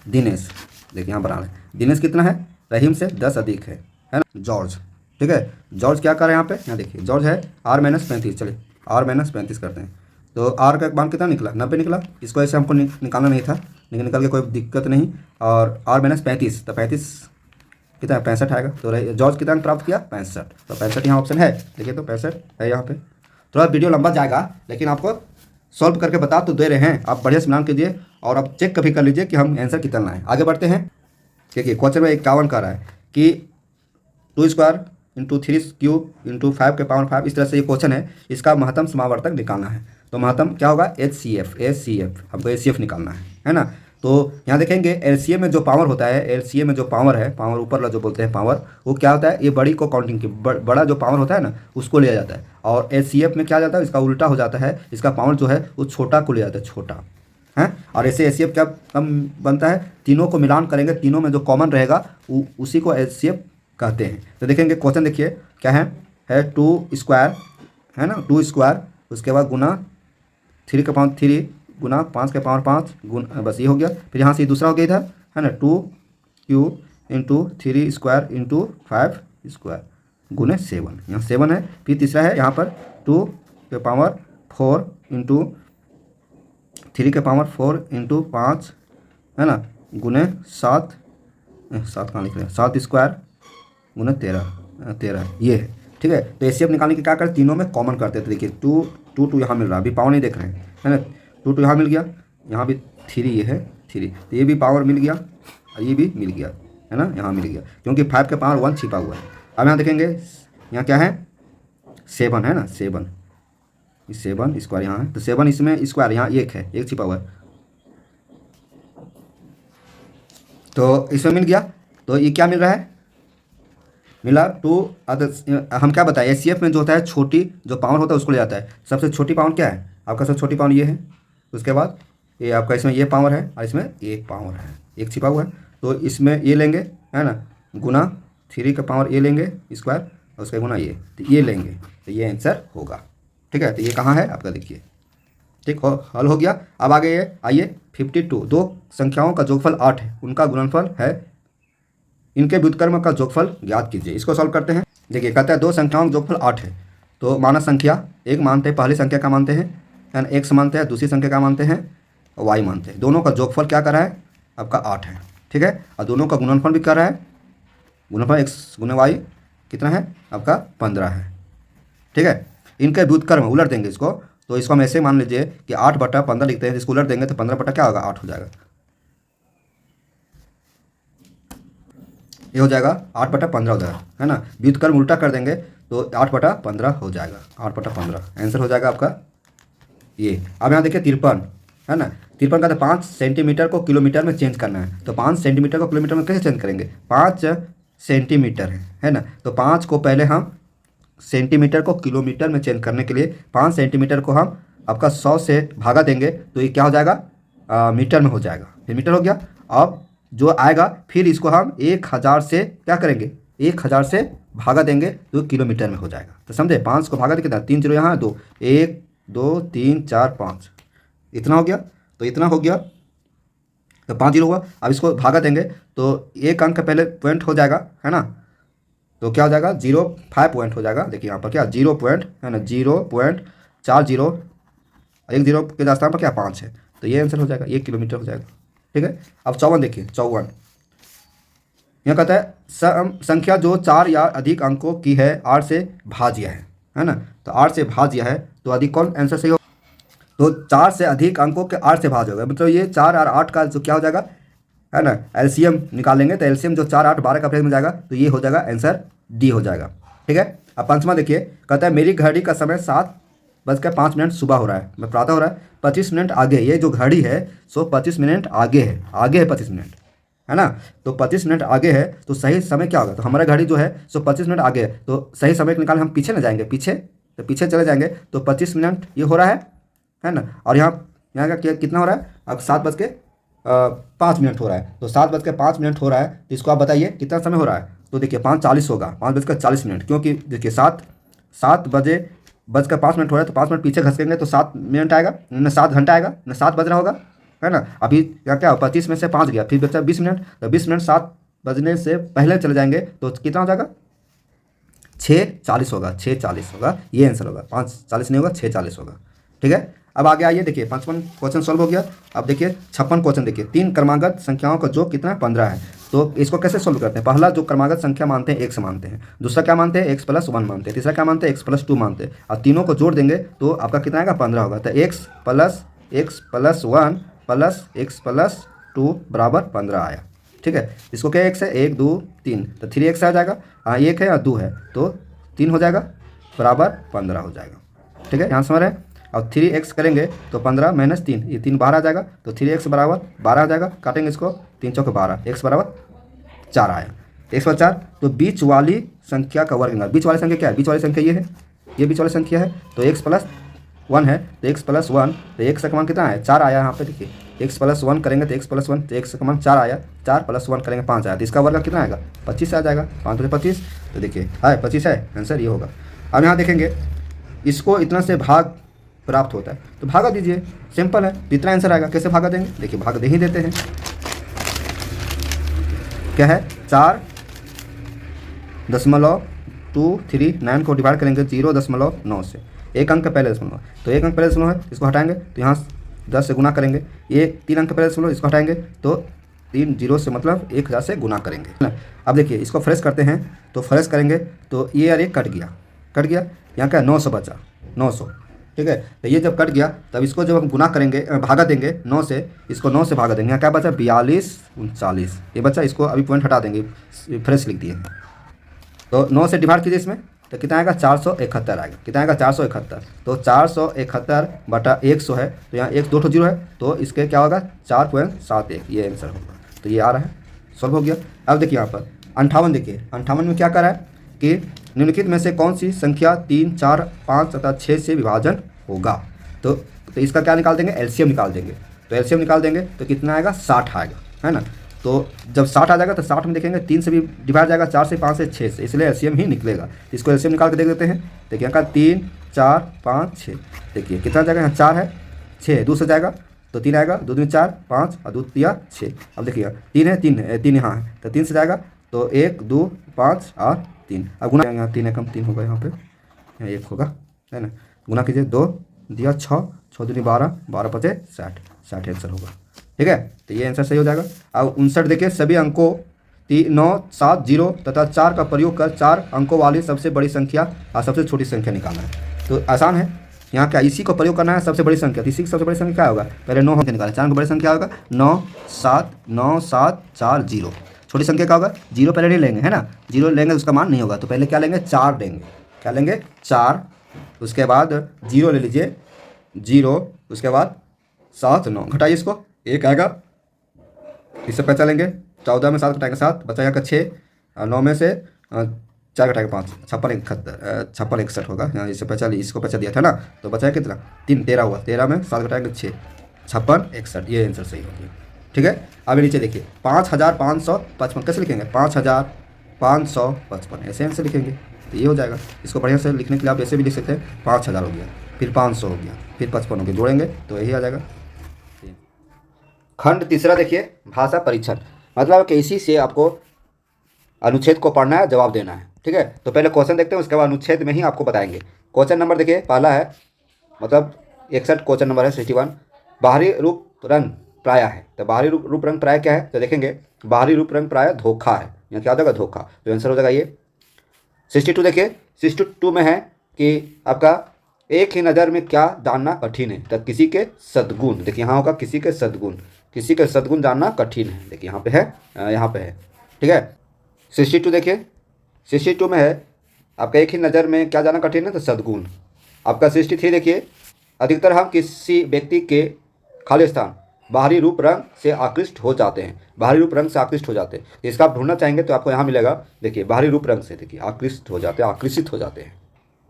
दिनेश, देखिए यहाँ बना रहे दिनेश कितना है, रहीम से 10 अधिक है ना, जॉर्ज। ठीक है, जॉर्ज क्या कर रहे हैं यहाँ पे, यहाँ देखिए जॉर्ज है R-35, चलिए R-35 करते हैं, तो R का मान कितना निकला 90 निकला। इसको ऐसे हमको निकालना नहीं था, लेकिन निकल के कोई दिक्कत नहीं। और R-35 तो 35 कितना 65 आएगा, तो जॉर्ज कितना प्राप्त किया 65, तो 65 यहाँ ऑप्शन है, देखिए तो 65 है यहाँ पे। थोड़ा वीडियो लंबा जाएगा लेकिन आपको सॉल्व करके बता तो दे रहे हैं, आप बढ़िया से मिलान कीजिए और आप चेक कभी कर लीजिए कि हम आंसर कितना लाएँ। आगे बढ़ते हैं। देखिए क्वेश्चन में 51 का रहा है कि 2² × 3³ × 5 के पावर 5, इस तरह से ये क्वेश्चन है, इसका महत्तम समावर्तक निकालना है। तो महत्तम क्या होगा HCF हमको HCF निकालना है ना। तो यहाँ देखेंगे LCM में जो पावर होता है, LCM में जो पावर है, पावर ऊपर वाला जो बोलते हैं पावर, वो क्या होता है, ये बड़ी को काउंटिंग की बड़ा जो पावर होता है ना उसको लिया जाता है, और HCF में क्या जाता है, इसका उल्टा हो जाता है, इसका पावर जो है वो छोटा को लिया जाता है, छोटा है। और ऐसे HCF क्या कम बनता है, तीनों को मिलान करेंगे, तीनों में जो कॉमन रहेगा उसी को HCF कहते हैं। तो देखेंगे क्वेश्चन देखिए क्या है 2² है ना, 2², उसके बाद गुना 3 के पावर 3 गुना 5 के पावर 5 गुना, बस ये हो गया। फिर यहाँ से दूसरा हो गया इधर, है ना, 2³ × 3² × 5² गुने 7, यहाँ 7 है। फिर तीसरा है यहाँ पर 2 के पावर 4 × 3 के पावर 4 × 5, है ना, गुने 7 कहाँ लिख रहे हैं, 7² गुना 13 ये है। ठीक है, तो HCF निकालने के क्या करते, तीनों में कॉमन करते हैं। तो देखिए 2 यहाँ मिल रहा है, अभी पावर नहीं देख रहे हैं, है ना, 2 यहाँ मिल गया, यहाँ भी 3 ये है 3, तो ये भी पावर मिल गया और ये भी मिल गया, है ना, यहाँ मिल गया, क्योंकि 5 के पावर 1 छिपा हुआ है। अब यहाँ देखेंगे यहाँ क्या है 7, है ना, 7² यहाँ है, तो 7 इसमें स्क्वायर, यहाँ 1 है, 1 छिपा हुआ है, तो इसमें मिल गया। तो ये क्या मिल रहा है, मिला 2 हम क्या बताएं, HCF में जो होता है छोटी जो पावर होता है उसको ले जाता है। सबसे छोटी पावर क्या है आपका, सबसे छोटी पावर ये है, उसके बाद ये आपका इसमें ये पावर है और इसमें एक पावर है, एक छिपा हुआ है, तो इसमें ये लेंगे, है ना, गुना 3 का पावर ये लेंगे स्क्वायर और उसका गुना ये, तो ये लेंगे, तो ये आंसर होगा। ठीक है, तो ये कहाँ है आपका, देखिए ठीक हो, हल हो गया। अब आगे ये आइए 52, दो संख्याओं का जोगफल 8 है, उनका गुणनफल है, इनके व्युत्क्रम का जोगफल ज्ञात कीजिए। इसको सॉल्व करते हैं। देखिए कहता है दो संख्याओं का जोगफल 8 है, तो मानक संख्या एक मानते हैं, पहली संख्या का मानते हैं, x मानते हैं, दूसरी संख्या का मानते हैं y मानते हैं। दोनों का जोगफल क्या कर रहा है आपका 8 है। ठीक है, और दोनों का गुणनफल भी कर रहा है, गुणनफल x गुने y कितना है आपका 15 है। ठीक है, इनके व्युत्क्रम उलट देंगे इसको, तो इसको हम ऐसे मान लीजिए कि 8/15 लिखते हैं, इसको उलट देंगे तो 15 बटा क्या होगा 8 हो जाएगा, ये हो जाएगा 8/15 हो जाएगा, है ना। व्युत्क्रम उल्टा कर देंगे तो 8/15 हो जाएगा, 8/15 आंसर हो जाएगा आपका ये। अब यहाँ देखिए 53, है ना, 53 का तो 5 सेंटीमीटर को किलोमीटर में चेंज करना है, तो 5 सेंटीमीटर को किलोमीटर में कैसे चेंज करेंगे, 5 सेंटीमीटर है ना, तो 5 को पहले हम सेंटीमीटर को किलोमीटर में चेंज करने के लिए 5 सेंटीमीटर को हम आपका 100 से भागा देंगे, तो ये क्या हो जाएगा मीटर में हो जाएगा, फिर मीटर हो गया। अब जो आएगा फिर इसको हम 1000 से क्या करेंगे, 1000 से भागा देंगे तो किलोमीटर में हो जाएगा। तो समझे, 5 को भागा दे कितना, 3 0 यहाँ 2, 1 2 3 4 5, इतना हो गया, तो इतना हो गया, तो 5 0 हुआ। अब इसको भागा देंगे तो एक अंक का पहले पॉइंट हो जाएगा, है ना, तो क्या हो जाएगा 0.5 पॉइंट हो जाएगा। देखिए यहाँ पर क्या 0 पॉइंट है ना, 4 जीरो, 1 जीरो के स्थान पर क्या 5 है, तो ये आंसर हो जाएगा, 1 किलोमीटर हो जाएगा। ठीक है। अब 54 देखिए, 54 यहाँ कहता है संख्या जो 4 या अधिक अंकों की है 8 से भाज्य है ना, तो 8 से भाज्य है तो अधिक कौन आंसर सही हो, तो 4 से अधिक अंकों के 8 से भाज्य होगा, मतलब ये 4 और 8 का जो क्या हो जाएगा है ना, एलसीएम निकालेंगे तो एलसीएम जो 4 8 12 का एवरेज में जाएगा, तो ये हो जाएगा आंसर डी हो जाएगा। ठीक है। अब पंचमा देखिए, कहता है मेरी घड़ी का समय 7:05 सुबह हो रहा है, मैं प्रातः हो रहा है, 25 मिनट आगे, ये जो घड़ी है सो 25 मिनट आगे है, 25 मिनट है ना, तो 25 मिनट आगे है तो सही समय क्या होगा, तो हमारा घड़ी जो है सो 25 मिनट आगे है, तो सही समय निकाल हम पीछे ना जाएंगे, पीछे, तो पीछे चले जाएंगे तो 25 मिनट ये हो रहा है ना, और यहाँ का कितना हो रहा है, अब 7:05 हो रहा है, तो 7:05 हो रहा है, तो इसको आप बताइए कितना समय हो रहा है, तो देखिए 5:40 होगा, 5:40, क्योंकि देखिए 7:05 हो रहा है, तो 5 मिनट पीछे घसकेंगे तो 7 मिनट आएगा न, 7 घंटा आएगा न, 7 बज रहा होगा है ना। अभी क्या 25 में से 5 गया, फिर बचा 20 मिनट, तो 20 मिनट 7 बजने से पहले चले जाएंगे तो कितना हो जाएगा, 6:40 होगा, 6:40 होगा, ये आंसर होगा, 5:40 नहीं होगा, 6:40 होगा। ठीक है। अब आगे आइए, देखिए 55 क्वेश्चन सॉल्व हो गया। अब देखिए 56 क्वेश्चन देखिए, 3 क्रमागत संख्याओं का जो कितना 15 है, तो इसको कैसे सोल्व करते हैं, पहला जो क्रमागत संख्या मानते हैं x मानते हैं, दूसरा क्या मानते हैं x+1 मानते हैं, तीसरा क्या मानते हैं x+2 मानते हैं, और तीनों को जोड़ देंगे तो आपका कितना आएगा 15 होगा, तो x+1 प्लस x+2 बराबर 15 आया। ठीक है। इसको क्या x है, 1 2 3, तो 3x आ जाएगा, हाँ 1 है और 2 है तो 3 हो जाएगा बराबर 15 हो जाएगा। ठीक है, यहाँ समझ रहे हैं। और 3x करेंगे तो 15 - 3, ये 3 बाहर आ जाएगा, तो 3x बराबर 12 आ जाएगा, काटेंगे इसको, 3 चौके 12, x बराबर 4 आया, x बराबर 4, तो बीच वाली संख्या का वर्ग निकाल, बीच वाली संख्या क्या है, बीच वाली संख्या ये है, ये बीच वाली संख्या है, तो x+1 है, तो x+1, तो x का मान कितना है 4 आया, यहाँ पे देखिए x+1 करेंगे तो x+1, तो x का मान 4 आया, 4 + 1 करेंगे 5 आया, तो इसका वर्ग कितना आएगा 25 आ जाएगा, 5 × 25, तो देखिए है 25 है, आंसर ये होगा। अब यहाँ देखेंगे इसको इतना से भाग प्राप्त होता है, तो भागा दीजिए, सिंपल है, तो इतना आंसर आएगा, कैसे भागा देंगे, देखिए भाग दे ही देते हैं, क्या है 4.239 को डिवाइड करेंगे 0.9 से, एक अंक पहले दशमलव, तो एक अंक पहले दशमलव है, इसको हटाएंगे तो यहाँ 10 से गुना करेंगे, ये 3 अंक पहले दशमलव, इसको हटाएंगे तो 3 0 से मतलब 1000 से गुना करेंगे। अब देखिए इसको फ्रेश करते हैं, तो फ्रेश करेंगे तो ये और ये कट गया, यहाँ क्या 900 बचा, 900। ठीक है, तो ये जब कट गया तब इसको जब हम गुना करेंगे, भागा देंगे 9 से, इसको 9 से भागा देंगे, यहाँ क्या बचा 42 39, ये बचा, इसको अभी पॉइंट हटा देंगे, फ्रेश लिख दिए, तो 9 से डिवाइड कीजिए इसमें, तो कितना आएगा 471 आएगा, कितना आएगा 471, तो 471 बटा 100 है, तो यहाँ 1 2 0 है, तो इसके क्या होगा 4.71, ये आंसर होगा, तो ये आ रहा है, सॉल्व हो गया। अब देखिए यहाँ पर 58 देखिए, 58 में क्या कर रहा है कि निम्नलिखित में से कौन सी संख्या 3 4 5 तथा 6 से विभाजन होगा, तो इसका क्या निकाल देंगे, एलसीएम निकाल देंगे, तो एलसीएम निकाल देंगे तो कितना आएगा 60 आएगा, है ना, तो जब 60 आ जाएगा तो 60 में देखेंगे 3 से भी डिवाइड जाएगा, 4 से 5 से 6 से, इसलिए एलसीएम ही निकलेगा, इसको एलसीएम निकाल के देख देते हैं। देखिए यहाँ का 3 4 5 6, देखिए कितना जाएगा, यहाँ 4 है, 6 2 से जाएगा तो 3 आएगा, 2 दूनी 4 5 और 2 तिया 6, अब देखिए 3 है, 3 यहाँ है, तो 3 से जाएगा तो 1 2 5 और 3, अब गुना यहाँ 3 एकम 3 होगा, यहाँ पे यहाँ 1 होगा, है ना, गुना कीजिए 2 दिया 6 6 दूनी 12 12 5 60 60 आंसर होगा। ठीक है, तो ये आंसर सही हो जाएगा। अब 59 देखिए, सभी अंकों 9 7 0 तथा 4 का प्रयोग कर 4 अंकों वाली सबसे बड़ी संख्या और सबसे छोटी संख्या निकालना है, तो आसान है, यहाँ क्या इसी को प्रयोग करना है, सबसे बड़ी संख्या, तो इसी की सबसे बड़ी संख्या क्या होगा, पहले 9 अंक निकालें, 4 अंक बड़ी संख्या होगा 9 7 4 0, छोटी संख्या क्या होगा 0 पहले नहीं लेंगे, है ना, 0 लेंगे उसका मान नहीं होगा, तो पहले क्या लेंगे 4 लेंगे, क्या लेंगे 4, उसके बाद 0 ले लीजिए 0, उसके बाद 7 9, घटाइए इसको 1 आएगा, इससे पैसा लेंगे 14 में 7 घटाएंगे 7, बचा यहाँ का 6, 9 में से 4 घटाएंगे 5, 56 61 होगा, यहाँ इससे पैसा इसको पैसा दिया था ना, तो बचा कितना 3 13 हुआ, 13 में 7 घटाएंगे 6 56 61, ये आंसर सही हो गया। ठीक है, अभी नीचे देखिए 5555 कैसे लिखेंगे, 5555, ऐसे आंसर लिखेंगे तो ये हो जाएगा। इसको बढ़िया से लिखने के लिए आप ऐसे भी लिख सकते हैं, 5000 हो गया, फिर 500 हो गया, फिर 55 हो गया, जोड़ेंगे तो यही आ जाएगा। खंड तीसरा देखिए, भाषा परीक्षण, मतलब कि इसी से आपको अनुच्छेद को पढ़ना है, जवाब देना है। ठीक है, तो पहले क्वेश्चन देखते हैं, उसके बाद अनुच्छेद में ही आपको बताएंगे। क्वेश्चन नंबर देखिए, पहला है मतलब 61 क्वेश्चन नंबर है 61। बाहरी रूप रंग प्राय है, तो बाहरी रूप रंग प्राय क्या है, तो देखेंगे बाहरी रूप रंग प्राय धोखा है, यहाँ क्या हो जाएगा धोखा, तो आंसर हो जाएगा ये 62। देखिए 62 में है कि आपका एक ही नज़र में क्या जानना कठिन है, तो किसी के सद्गुण, देखिए यहाँ होगा किसी के सद्गुण, किसी के सद्गुण जानना कठिन है, देखिए यहाँ पे है, यहाँ पे है, ठीक है। 62 देखिए 62 में है आपका एक ही नज़र में क्या जानना कठिन है, तो सद्गुण। आपका 63 देखिए अधिकतर हम किसी व्यक्ति के खाली स्थान बाहरी रूप रंग से आकृष्ट हो जाते हैं, बाहरी रूप रंग से आकृष्ट हो जाते हैं, इसका आप ढूंढना चाहेंगे तो आपको यहाँ मिलेगा, देखिए बाहरी रूप रंग से, देखिए आकृष्ट हो जाते हैं, आकर्षित हो जाते हैं,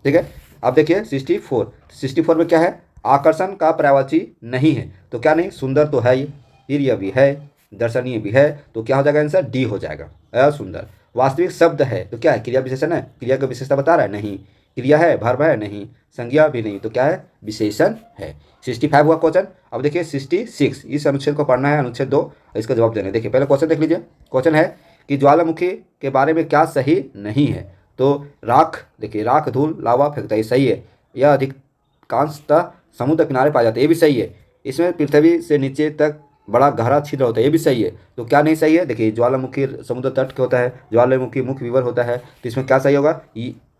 ठीक है। अब देखिए 64 में क्या है, आकर्षण का पर्यायवाची नहीं है, तो क्या नहीं, सुंदर तो है ये, प्रिय भी है, दर्शनीय भी है, तो क्या हो जाएगा आंसर डी हो जाएगा, सुंदर। वास्तविक शब्द है तो क्या है, क्रिया विशेषण है, क्रिया की विशेषता बता रहा है, नहीं। क्रिया है, वर्ब है, नहीं। संज्ञा भी नहीं, तो क्या है, विशेषण है। 65 हुआ क्वेश्चन। अब देखिए 66, इस अनुच्छेद को पढ़ना है, अनुच्छेद 2, इसका जवाब देना है। देखिए पहले क्वेश्चन देख लीजिए, क्वेश्चन है कि ज्वालामुखी के बारे में क्या सही नहीं है, तो राख, देखिए राख धूल लावा फेंकता है, ये सही है। यह अधिकांशतः समुद्र किनारे पाया जाता है, ये भी सही है। इसमें पृथ्वी से नीचे तक बड़ा गहरा छिद्र होता है, ये भी सही है। तो क्या नहीं सही है, देखिए ज्वालामुखी समुद्र तट के होता है, ज्वालामुखी मुख्य विवर होता है, तो इसमें क्या सही होगा,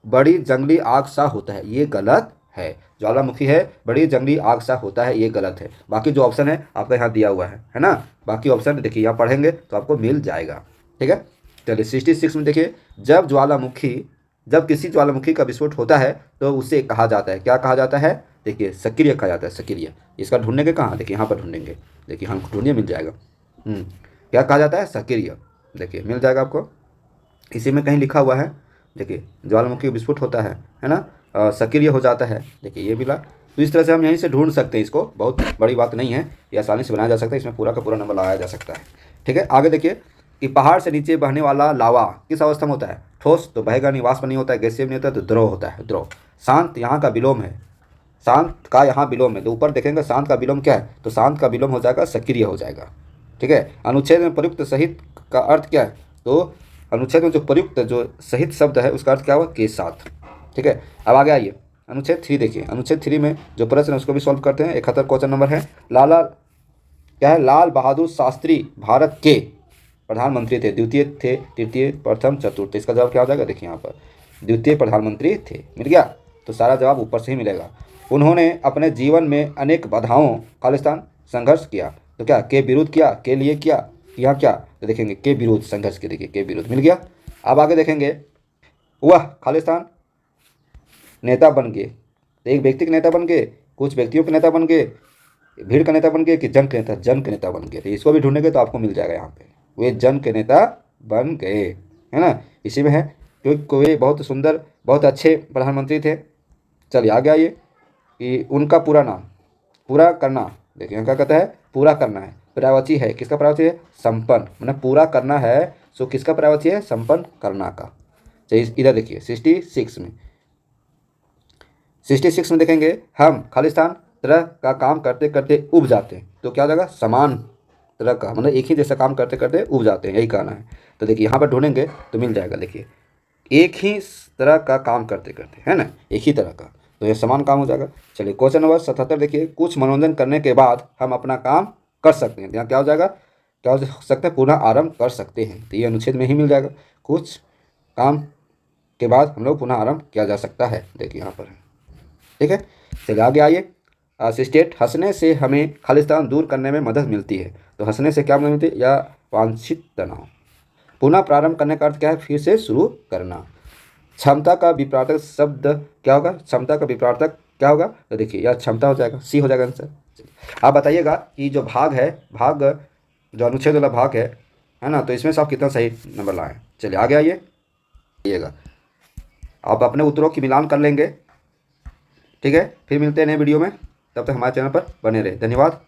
बड़ी जंगली आग सा होता है, ये गलत है। ज्वालामुखी है, बड़ी जंगली आग सा होता है, ये गलत है। बाकी जो ऑप्शन है आपका यहाँ दिया हुआ है ना, बाकी ऑप्शन देखिए यहाँ पढ़ेंगे तो आपको मिल जाएगा, ठीक है। चलिए 66 में देखिए, जब किसी ज्वालामुखी का विस्फोट होता है तो उसे कहा जाता है, क्या कहा जाता है, देखिए सक्रिय कहा जाता है, सक्रिय। इसका ढूंढेंगे कहाँ, देखिए यहाँ पर ढूंढेंगे, देखिए हम ढूंढिए मिल जाएगा। क्या कहा जाता है, सक्रिय, देखिए मिल जाएगा आपको, इसी में कहीं लिखा हुआ है। देखिए ज्वालामुखी विस्फोट होता है ना, सक्रिय हो जाता है, देखिए ये मिला। तो इस तरह से हम यहीं से ढूंढ सकते हैं, इसको बहुत बड़ी बात नहीं है, ये आसानी से बनाया जा सकता है, इसमें पूरा का पूरा नंबर लगाया जा सकता है, ठीक है। आगे देखिए कि पहाड़ से नीचे बहने वाला लावा किस अवस्था में होता है, ठोस तो बहेगा नहीं, वाष्प नहीं होता है, गैसीय नहीं होता है, तो द्रव होता है, द्रव। शांत यहाँ का विलोम है, शांत का यहाँ विलोम है, तो ऊपर देखेंगे शांत का विलोम क्या है, तो शांत का विलोम हो जाएगा सक्रिय हो जाएगा, ठीक है। अनुच्छेद में प्रयुक्त सहित का अर्थ क्या है, तो अनुच्छेद में जो प्रयुक्त जो सहित शब्द है उसका अर्थ क्या हुआ, के साथ, ठीक है। अब आगे आइए अनुच्छेद 3 देखिए, अनुच्छेद 3 में जो प्रश्न है उसको भी सॉल्व करते हैं। 71 क्वेश्चन नंबर है, क्या है, लाल बहादुर शास्त्री भारत के प्रधानमंत्री थे, द्वितीय थे, तृतीय, प्रथम, चतुर्थ, इसका जवाब क्या हो जाएगा, देखिए यहाँ पर द्वितीय प्रधानमंत्री थे, मिल गया। तो सारा जवाब ऊपर से ही मिलेगा। उन्होंने अपने जीवन में अनेक बाधाओं खालिस्तान संघर्ष किया, तो क्या के विरुद्ध किया, के लिए किया, यहाँ क्या, तो देखेंगे के विरुद्ध संघर्ष के, देखिए के विरुद्ध मिल गया। अब आगे देखेंगे, वह खालिस्तान नेता बन गए, तो एक व्यक्ति के नेता बन गए, कुछ व्यक्तियों के नेता बन गए, भीड़ का नेता बन गए कि जन के नेता बन गए, तो इसको भी ढूंढेंगे तो आपको मिल जाएगा यहाँ पे, वे जन के नेता बन गए, है ना, इसी में है, क्योंकि वे बहुत सुंदर बहुत अच्छे प्रधानमंत्री थे। चलिए आगे आइए कि उनका पूरा नाम, पूरा करना, देखिए यहाँ क्या कहता है, पूरा करना है, पर्यायवाची है, किसका पर्यायवाची है, संपन्न, मतलब पूरा करना है, सो किसका पर्यायवाची है, संपन्न करना का। चलिए इधर देखिए 66 में देखेंगे, हम खालिस्तान तरह का काम करते करते उब जाते हैं, तो क्या हो जाएगा, समान तरह का, मतलब एक ही जैसा काम करते करते उब जाते हैं, यही कहना है। तो देखिए यहाँ पर ढूंढेंगे तो मिल जाएगा, देखिए एक ही तरह का काम करते करते, है ना, एक ही तरह का, तो ये समान काम हो जाएगा। चलिए क्वेश्चन नंबर 77 देखिए, कुछ मनोरंजन करने के बाद हम अपना काम कर सकते हैं, यहाँ क्या हो जाएगा, क्या हो सकता है, पुनः आरंभ कर सकते हैं, तो ये अनुच्छेद में ही मिल जाएगा, कुछ काम के बाद हम लोग पुनः आरंभ किया जा सकता है, देखिए यहाँ पर, ठीक है। चलिए आगे आइए, स्टेट, हंसने से हमें खालिस्तान दूर करने में मदद मिलती है, तो हंसने से क्या मदद मिलती है, या वांछित तनाव। पुनः प्रारंभ करने का अर्थ क्या है, फिर से शुरू करना। क्षमता का विपरीतक शब्द क्या होगा, क्षमता का विपरीतक क्या होगा, तो देखिए यह क्षमता हो जाएगा, सी हो जाएगा आंसर। आप बताइएगा कि जो भाग है, भाग जो अनुच्छेद वाला भाग है ना, तो इसमें से आप कितना सही नंबर लाएँ। चलिए आगे आइएगा, आप अपने उत्तरों की मिलान कर लेंगे, ठीक है। फिर मिलते हैं नए वीडियो में, तब तक हमारे चैनल पर बने रहे, धन्यवाद।